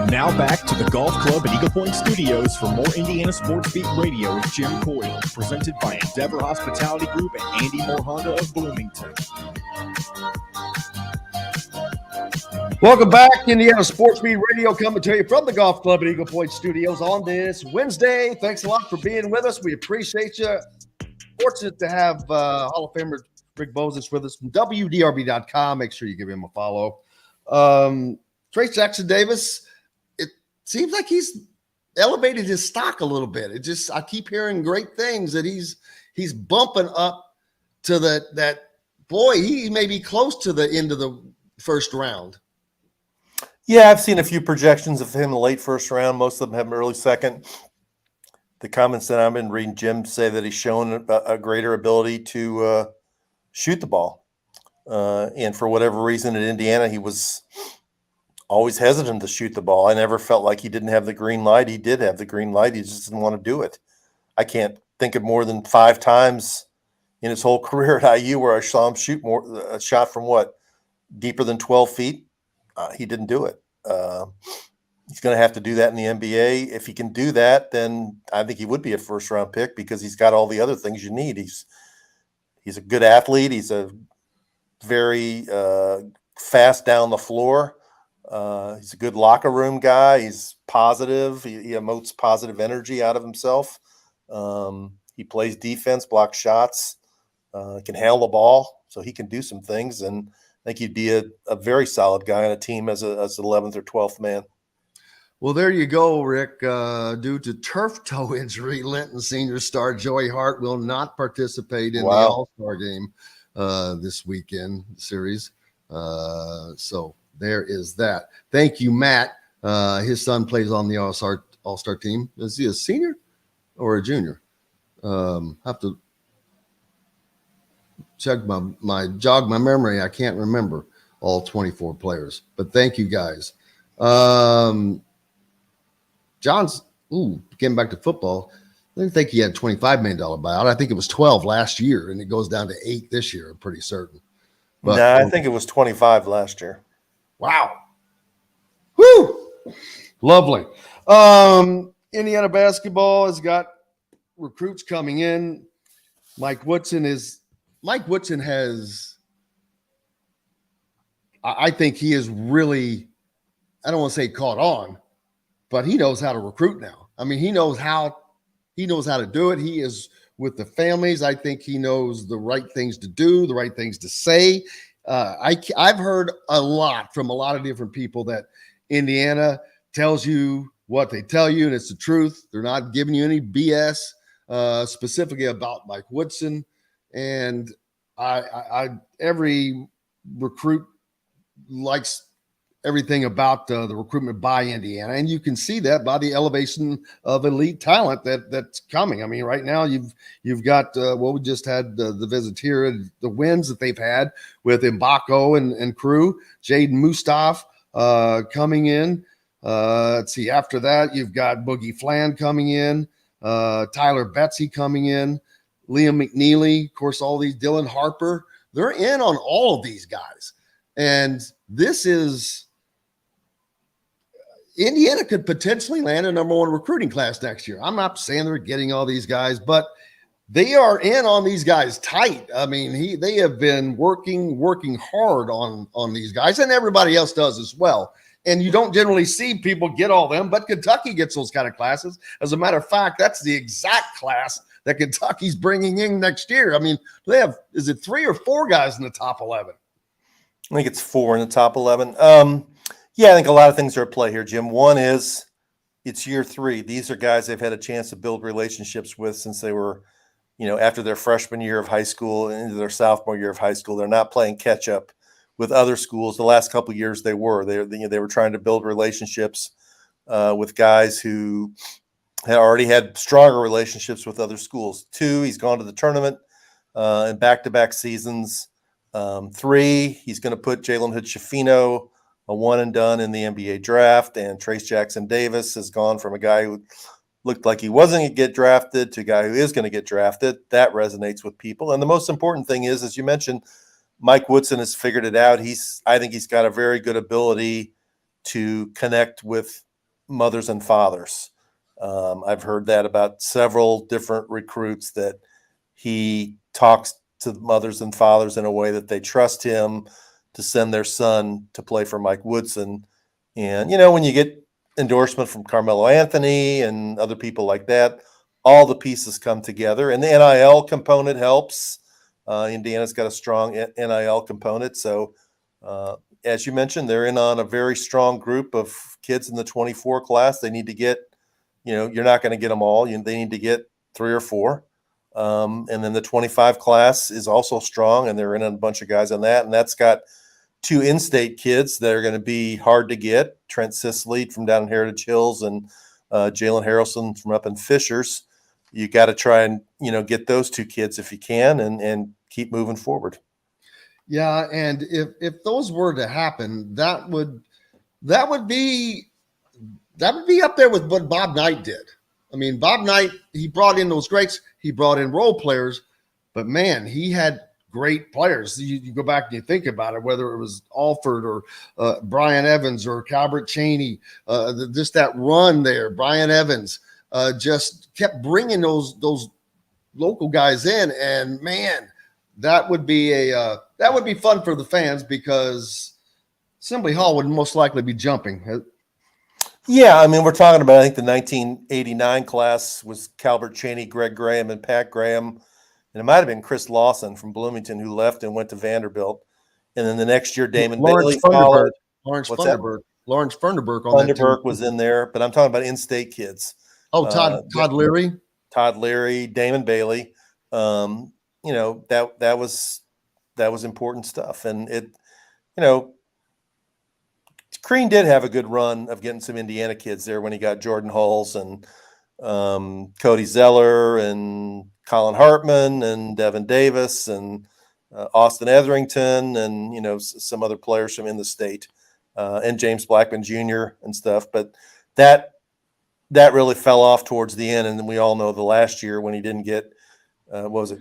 Now back to the Golf Club at Eagle Point Studios for more Indiana Sports Beat Radio with Jim Coyle, presented by Endeavor Hospitality Group and Andy Moore Honda of Bloomington. Welcome back, Indiana Sports Beat Radio, coming to you from the Golf Club at Eagle Point Studios on this Wednesday. Thanks a lot for being with us. We appreciate you. Fortunate to have Hall of Famer Rick Bozich with us from WDRB.com. Make sure you give him a follow. Trace Jackson Davis, it seems like he's elevated his stock a little bit. I keep hearing great things that he's bumping up to that boy, he may be close to the end of the first round. Yeah, I've seen a few projections of him in the late first round. Most of them have him early second. The comments that I've been reading, Jim, say that he's shown a greater ability to shoot the ball. And for whatever reason at Indiana, he was always hesitant to shoot the ball. I never felt like he didn't have the green light. He did have the green light. He just didn't want to do it. I can't think of more than 5 times in his whole career at IU where I saw him shoot a shot from deeper than 12 feet. He didn't do it. He's going to have to do that in the NBA. If he can do that, then I think he would be a first-round pick because he's got all the other things you need. He's a good athlete. He's a very fast down the floor. He's a good locker room guy. He's positive. He emotes positive energy out of himself. He plays defense, blocks shots, can handle the ball, so he can do some things. And I think he'd be a very solid guy on a team as an 11th or 12th man. Well, there you go, Rick. Due to turf toe injury, Linton senior star Joey Hart will not participate in the All-Star game this weekend series. So there is that. Thank you, Matt. His son plays on the All-Star team. Is he a senior or a junior? Have to check jog my memory. I can't remember all 24 players, but thank you guys. John's getting back to football. I didn't think he had $25 million buyout. I think it was 12 last year, and it goes down to 8 this year. I'm pretty certain. But I think it was 25 last year. Wow. Woo! Lovely. Indiana basketball has got recruits coming in. Mike Woodson has, I think he is really, I don't want to say caught on, but he knows how to recruit now. I mean, he knows how to do it. He is with the families. I think he knows the right things to do, the right things to say. I've heard a lot from a lot of different people that Indiana tells you what they tell you, and it's the truth. They're not giving you any BS, specifically about Mike Woodson. And every recruit likes everything about the recruitment by Indiana, and you can see that by the elevation of elite talent that's coming. I mean, right now you've got we just had the visit here, the wins that they've had with Mbako and crew, Jaden Mustaf coming in. Let's see, after that you've got Boogie Flan coming in, Tyler Betsy coming in, Liam McNeely, of course, all these, Dylan Harper. They're in on all of these guys, and this is. Indiana could potentially land a number 1 recruiting class next year. I'm not saying they're getting all these guys, but they are in on these guys tight. I mean, they have been working hard on these guys, and everybody else does as well. And you don't generally see people get all them, but Kentucky gets those kind of classes. As a matter of fact, that's the exact class that Kentucky's bringing in next year. I mean, they have, is it 3 or 4 guys in the top 11? I think it's 4 in the top 11. Yeah, I think a lot of things are at play here, Jim. One is it's year 3. These are guys they've had a chance to build relationships with since they were, after their freshman year of high school and into their sophomore year of high school. They're not playing catch up with other schools. The last couple of years they were. They were trying to build relationships with guys who had already had stronger relationships with other schools. 2, he's gone to the tournament in back-to-back seasons. 3, he's going to put Jalen Hood-Schifino a one and done in the NBA draft, and Trace Jackson Davis has gone from a guy who looked like he wasn't going to get drafted to a guy who is going to get drafted. That resonates with people. And the most important thing is, as you mentioned, Mike Woodson has figured it out. I think he's got a very good ability to connect with mothers and fathers. I've heard that about several different recruits, that he talks to mothers and fathers in a way that they trust him to send their son to play for Mike Woodson. And, when you get endorsement from Carmelo Anthony and other people like that, all the pieces come together. And the NIL component helps. Indiana's got a strong NIL component. So, as you mentioned, they're in on a very strong group of kids in the 24 class. They need to get, you're not going to get them all. They need to get 3 or 4. And then the 25 class is also strong, and they're in on a bunch of guys on that. And that's got 2 in-state kids that are going to be hard to get. Trent Sisley from down in Heritage Hills and Jalen Harrelson from up in Fishers. You got to try and, get those 2 kids if you can, and keep moving forward. Yeah. And if those were to happen, that would be up there with what Bob Knight did. I mean, Bob Knight, he brought in those greats. He brought in role players, but man, he had great players. You go back and you think about it, whether it was Alford or Brian Evans or Calbert Cheney, just that run there. Brian Evans just kept bringing those local guys in, and man, that would be fun for the fans, because Assembly Hall would most likely be jumping. Yeah, I mean, we're talking about, I think the 1989 class was Calbert Cheney, Greg Graham, and Pat Graham. And it might have been Chris Lawson from Bloomington who left and went to Vanderbilt. And then the next year, Damon Bailey followed. Lawrence Thunderbird. Lawrence Funderburk on that team. Funderburk was in there, but I'm talking about in-state kids. Oh, Todd Leary. Todd Leary, Damon Bailey. That was important stuff. And Crean did have a good run of getting some Indiana kids there when he got Jordan Hulls and Cody Zeller and Colin Hartman and Devin Davis and Austin Etherington and, some other players from in the state and James Blackman Jr. and stuff. But that really fell off towards the end. And then we all know the last year when he didn't get,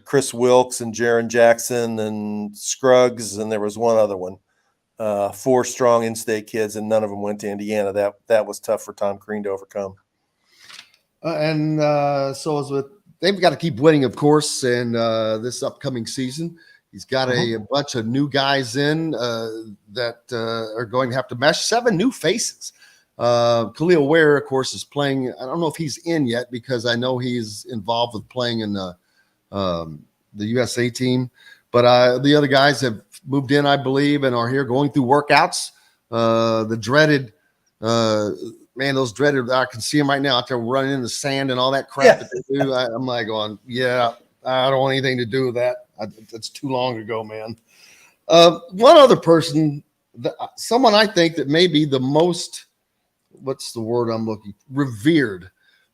Chris Wilkes and Jaron Jackson and Scruggs, and there was one other one. 4 strong in-state kids, and none of them went to Indiana. That was tough for Tom Crean to overcome. So is with they've got to keep winning, of course, and this upcoming season. He's got a bunch of new guys in that are going to have to mesh. 7 new faces. Khalil Ware, of course, is playing. I don't know if he's in yet because I know he's involved with playing in the USA team. But the other guys have moved in, I believe, and are here going through workouts. The dreaded, those dreaded, I can see them right now out there running in the sand and all that crap that they do. I'm like going, I don't want anything to do with that. That's too long ago, man. One other person, someone I think that may be the most, what's the word I'm looking, revered,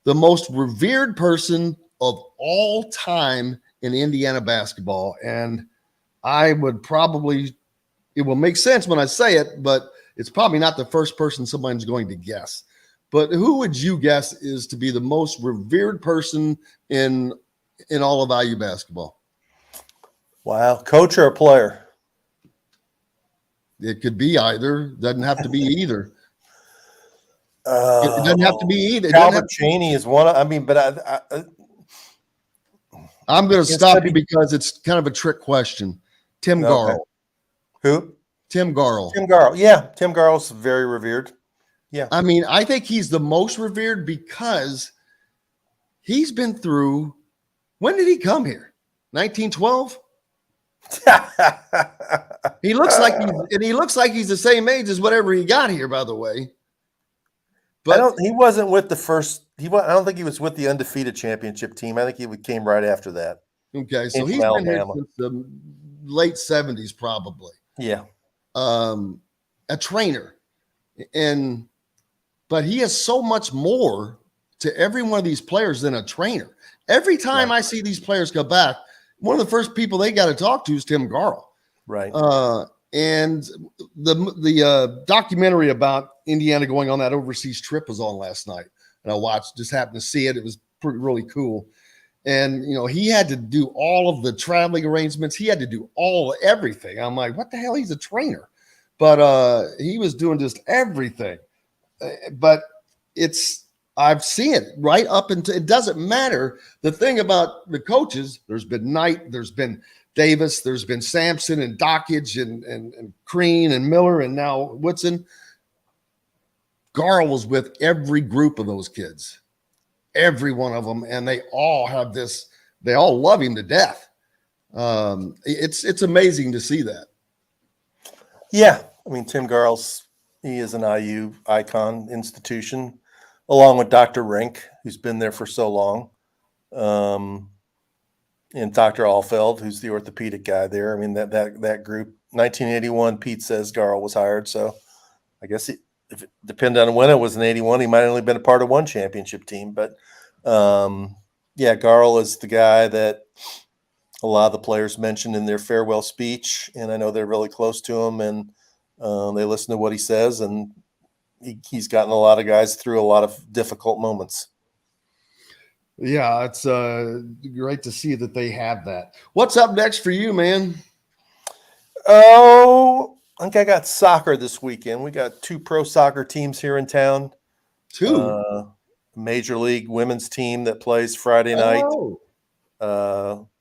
the most revered person of all time in Indiana basketball. And I would probably, it will make sense when I say it, but it's probably not the first person someone's going to guess. But who would you guess is to be the most revered person in all of IU basketball? Wow. Coach or a player? It could be either. Doesn't have to be either. It doesn't have to be either. Albert Cheney is one. I'm going to stop you because it's kind of a trick question. Tim Garl. Who? Tim Garl. Tim Garl. Yeah, Tim Garl's very revered. Yeah. I mean, I think he's the most revered because he's been through. When did he come here? 1912. He looks like he's the same age as whatever he got here. By the way, but he wasn't with the first. I don't think he was with the undefeated championship team. I think he came right after that. Okay, so he's been here since the late 70s, probably. Yeah. A trainer, but he has so much more to every one of these players than a trainer. Every time I see these players come back, one of the first people they got to talk to is Tim Garl. Right. And the documentary about Indiana going on that overseas trip was on last night, and I just happened to see it. It was really cool. And, he had to do all of the traveling arrangements. He had to do everything. I'm like, what the hell? He's a trainer. But he was doing just everything. But I've seen it right up until it doesn't matter. The thing about the coaches, there's been Knight, there's been Davis, there's been Sampson and Dockage and Crean and Miller and now Woodson. Garl was with every group of those kids. Every one of them, and they all have this. They all love him to death. It's amazing to see that. Yeah, I mean Tim Garl's he is an IU icon institution, along with Dr. Rink, who's been there for so long, and Dr. Alfeld, who's the orthopedic guy there. I mean that group. 1981, Pete says Garl was hired, so I guess if it depended on when it was in 81, he might have only been a part of one championship team. But Garl is the guy that a lot of the players mentioned in their farewell speech. And I know they're really close to him and they listen to what he says. And he's gotten a lot of guys through a lot of difficult moments. Yeah, it's great to see that they have that. What's up next for you, man? Oh, I think I got soccer this weekend. We got 2 pro soccer teams here in town. 2? Major League women's team that plays Friday night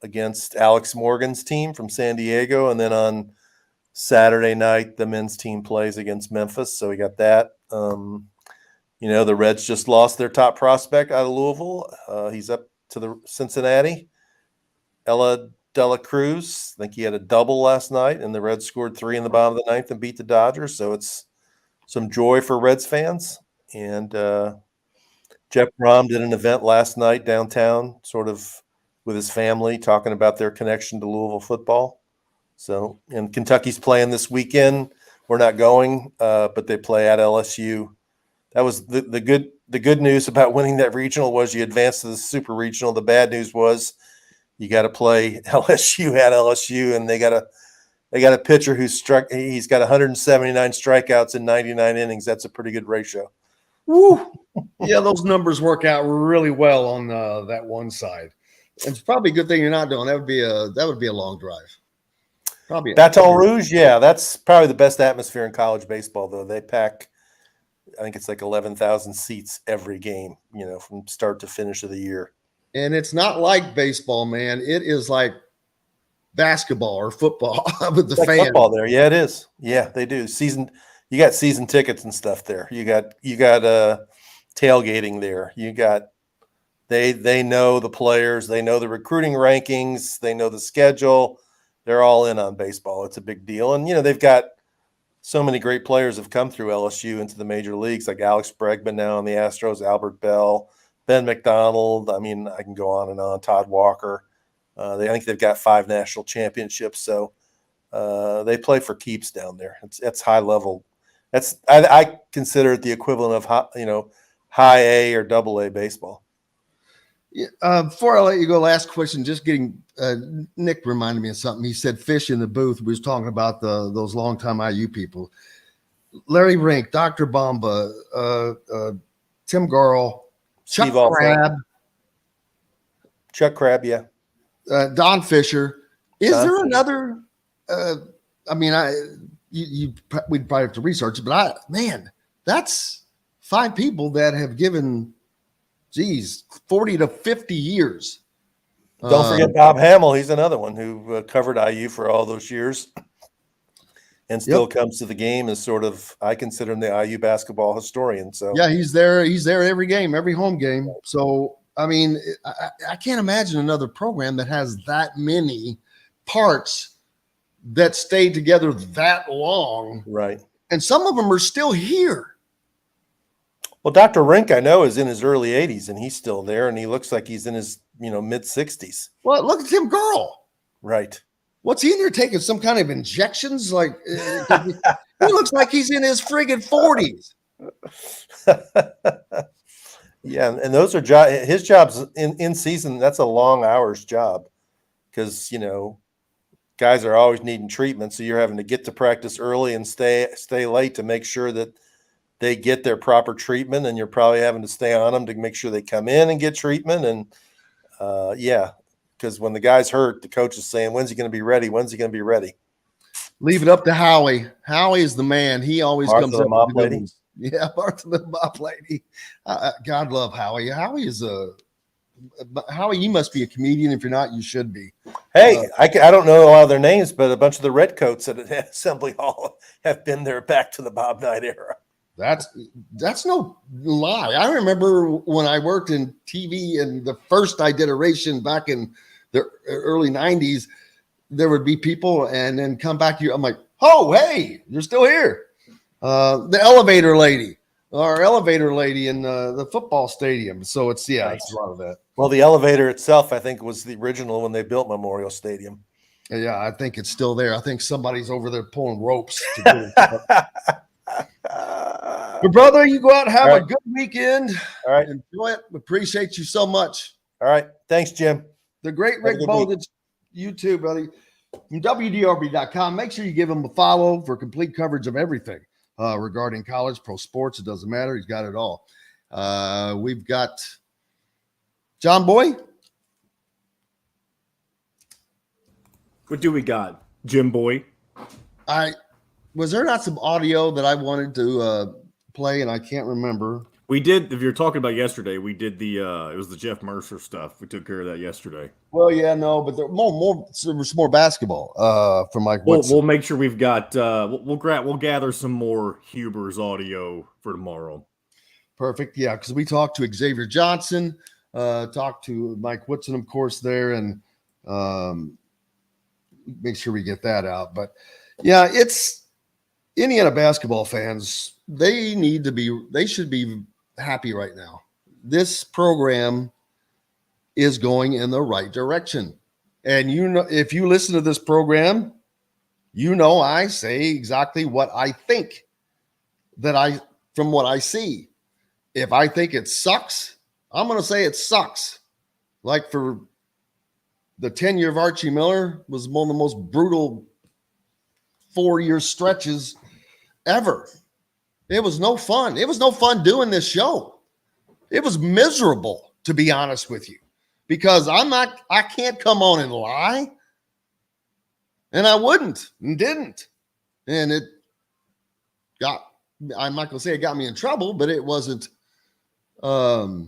against Alex Morgan's team from San Diego. And then on Saturday night, the men's team plays against Memphis. So we got that. The Reds just lost their top prospect out of Louisville. He's up to the Cincinnati. Ella Dela Cruz, I think he had a double last night, and the Reds scored 3 in the bottom of the 9th and beat the Dodgers. So it's some joy for Reds fans. And Jeff Brom did an event last night downtown, sort of with his family, talking about their connection to Louisville football. So, and Kentucky's playing this weekend. We're not going, but they play at LSU. That was the good news about winning that regional was you advanced to the super regional. The bad news was you got to play LSU at LSU, and they got a pitcher he's got 179 strikeouts in 99 innings. That's a pretty good ratio. Woo. Yeah, those numbers work out really well on that one side. It's probably a good thing you're not doing. That would be a long drive. Probably Baton Rouge, yeah, that's probably the best atmosphere in college baseball, though. They pack, I think it's like 11,000 seats every game, from start to finish of the year. And it's not like baseball, man. It is like basketball or football with the like fans. Football there, yeah, it is. Yeah, they do. You got season tickets and stuff there. You got tailgating there. You got they know the players, they know the recruiting rankings, they know the schedule. They're all in on baseball. It's a big deal. And, they've got so many great players have come through LSU into the major leagues, like Alex Bregman now on the Astros, Albert Bell, Ben McDonald. I mean, I can go on and on. Todd Walker. I think they've got 5 national championships. So they play for keeps down there. It's high level. I consider it the equivalent of high A or double A baseball. Before I let you go, last question. Just getting Nick reminded me of something. He said fish in the booth. We was talking about those longtime IU people. Larry Rink, Dr. Bomba, Tim Garl, Chuck Crab, yeah. Don Fisher. Is there another? We'd probably have to research it, but that's 5 people that have given, 40 to 50 years. Don't forget Bob Hamill. He's another one who covered IU for all those years and still comes to the game as sort of, I consider him the IU basketball historian. So yeah, he's there. He's there every game, every home game. So, I can't imagine another program that has that many parts that stayed together that long. Right. And some of them are still here. Well, Dr. Rink, I know, is in his early 80s, and he's still there, and he looks like he's in his, mid 60s. Well, look at Tim Garl. Right. What's he in there taking? Some kind of injections? Like, he looks like he's in his friggin' 40s. Yeah, and those are his jobs in season. That's a long hours job because, guys are always needing treatment, so you're having to get to practice early and stay late to make sure that they get their proper treatment, and you're probably having to stay on them to make sure they come in and get treatment. And because when the guy's hurt, the coach is saying, when's he going to be ready? When's he going to be ready? Leave it up to Howie. Howie is the man. He always Martha comes the up mop with the good lady. ones. Yeah, Martha the mop lady. God love Howie. Howie is Howie, you must be a comedian. If you're not, you should be. Hey, I don't know a lot of their names, but a bunch of the Redcoats at Assembly Hall have been there back to the Bob Knight era. That's no lie. I remember when I worked in TV and the first iteration back in the early 90s, there would be people and then come back here. I'm like, oh, hey, you're still here. The elevator lady in the football stadium. So it's it's a lot of that. Well, the elevator itself, I think, was the original when they built Memorial Stadium. Yeah, I think it's still there. I think somebody's over there pulling ropes to do it. But brother, you go out and have a good weekend. All right. Enjoy it. Appreciate you so much. All right. Thanks, Jim. The great Rick Bozich, YouTube, buddy. From WDRB.com. Make sure you give him a follow for complete coverage of everything regarding college, pro sports. It doesn't matter. He's got it all. We've got John Boy. What do we got, Jim Boy? Was there not some audio that I wanted to play and I can't remember? We did. If you're talking about yesterday, we did it was the Jeff Mercer stuff. We took care of that yesterday. Well, yeah, no, but there was more basketball from Mike Woodson. We'll make sure we've got we'll gather some more Huber's audio for tomorrow. Perfect. Yeah, because we talked to Xavier Johnson, talked to Mike Woodson, of course, there, and make sure we get that out. But yeah, it's Indiana basketball fans they should be happy right now. This program is going in the right direction. And if you listen to this program, I say exactly what I think from what I see. If I think it sucks, I'm going to say it sucks. Like for the tenure of Archie Miller was one of the most brutal 4-year stretches ever. It was no fun. It was no fun doing this show. It was miserable, to be honest with you, because I can't come on and lie. And I wouldn't and didn't. And I'm not going to say it got me in trouble, but it wasn't well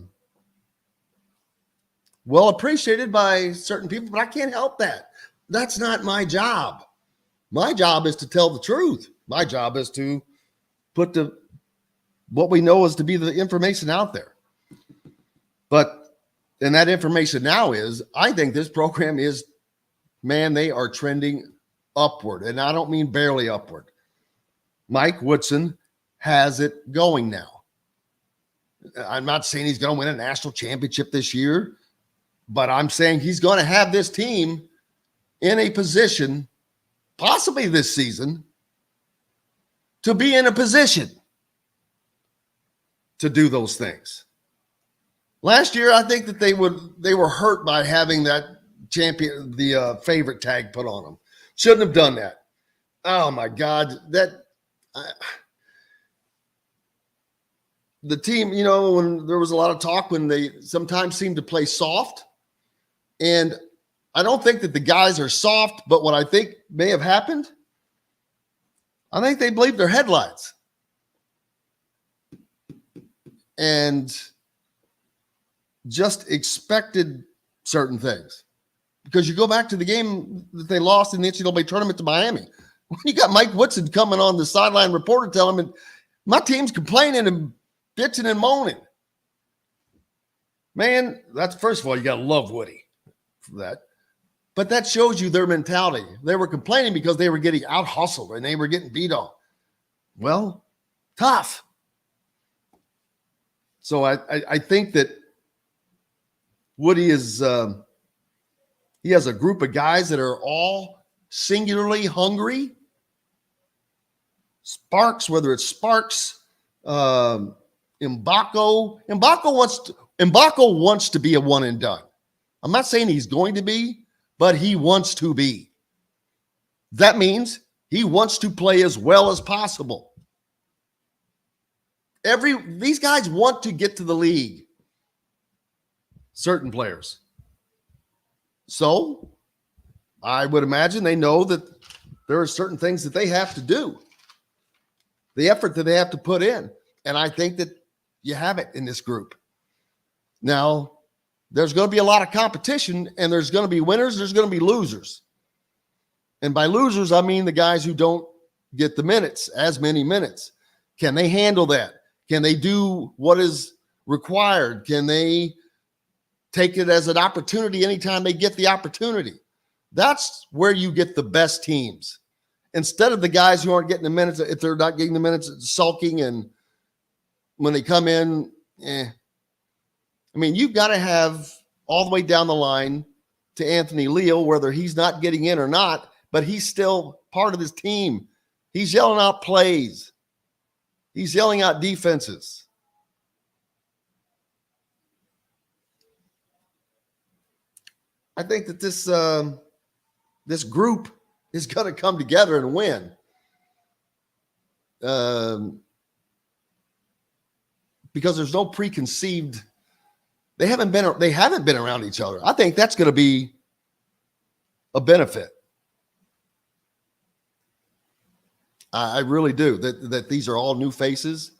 appreciated by certain people, but I can't help that. That's not my job. My job is to tell the truth. My job is to put what we know is to be the information out there. And that information now is, I think this program is, man, they are trending upward. And I don't mean barely upward. Mike Woodson has it going now. I'm not saying he's going to win a national championship this year, but I'm saying he's going to have this team in a position, possibly this season, to be in a position to do those things. Last year, I think that they were hurt by having that favorite tag put on them. Shouldn't have done that. Oh my God, the team, when there was a lot of talk when they sometimes seem to play soft, and I don't think that the guys are soft, but what I think may have happened, I think they believed their headlines. And just expected certain things. Because you go back to the game that they lost in the NCAA tournament to Miami. When you got Mike Woodson coming on the sideline reporter telling him, my team's complaining and bitching and moaning. Man, that's, first of all, you got to love Woody for that. But that shows you their mentality. They were complaining because they were getting out hustled and they were getting beat on. Well, tough. So I think that Woody is he has a group of guys that are all singularly hungry. Sparks, whether it's Sparks, Mbako wants to be a one and done. I'm not saying he's going to be, but he wants to be. That means he wants to play as well as possible. These guys want to get to the league. Certain players. So I would imagine they know that there are certain things that they have to do. The effort that they have to put in. And I think that you have it in this group. Now, there's going to be a lot of competition, and there's going to be winners, there's going to be losers. And by losers, I mean the guys who don't get the minutes, as many minutes. Can they handle that? Can they do what is required? Can they take it as an opportunity anytime they get the opportunity? That's where you get the best teams. Instead of the guys who aren't getting the minutes, if they're not getting the minutes, sulking, and when they come in, I mean, you've got to have all the way down the line to Anthony Leal, whether he's not getting in or not, but he's still part of this team. He's yelling out plays. He's yelling out defenses. I think that this group is going to come together and win. Because there's no preconceived. They haven't been around each other. I think that's going to be a benefit. I really do. That these are all new faces,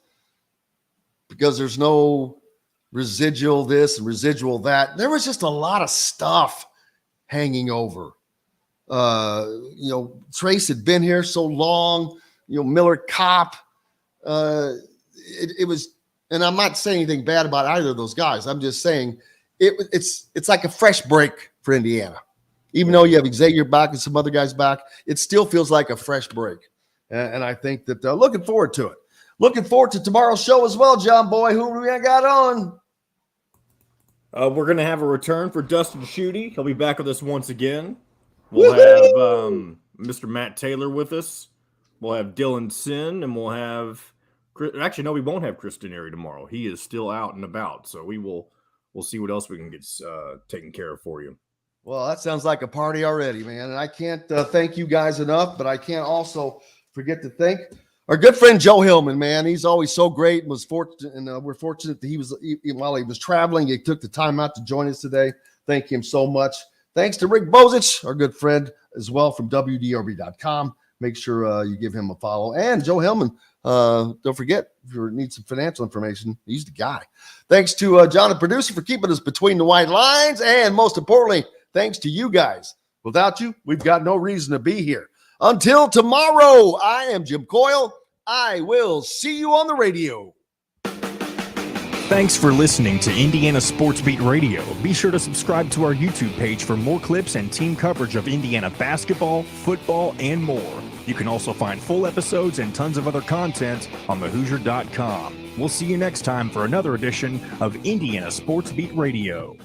because there's no residual this and residual that. There was just a lot of stuff hanging over. Trace had been here so long. Miller Kopp. It was, and I'm not saying anything bad about either of those guys. I'm just saying it's like a fresh break for Indiana. Even though you have Xavier back and some other guys back, it still feels like a fresh break. And I think that looking forward to it. Looking forward to tomorrow's show as well, John Boy. Who we got on? We're going to have a return for Dustin Schutte. He'll be back with us once again. We'll have Mr. Matt Taylor with us. We'll have Dylan Sin, and we'll have – actually, no, we won't have Chris Denary tomorrow. He is still out and about, so we'll see what else we can get taken care of for you. Well, that sounds like a party already, man. And I can't thank you guys enough, but I can't also forget to thank our good friend Joe Hillman, man. He's always so great and was fortunate, and we're fortunate that while he was traveling, he took the time out to join us today. Thank him so much. Thanks to Rick Bozich, our good friend as well from WDRB.com. Make sure you give him a follow. And Joe Hillman, don't forget, if you need some financial information, he's the guy. Thanks to John, the producer, for keeping us between the white lines. And most importantly, thanks to you guys. Without you, we've got no reason to be here. Until tomorrow, I am Jim Coyle. I will see you on the radio. Thanks for listening to Indiana Sports Beat Radio. Be sure to subscribe to our YouTube page for more clips and team coverage of Indiana basketball, football, and more. You can also find full episodes and tons of other content on thehoosier.com. We'll see you next time for another edition of Indiana Sports Beat Radio.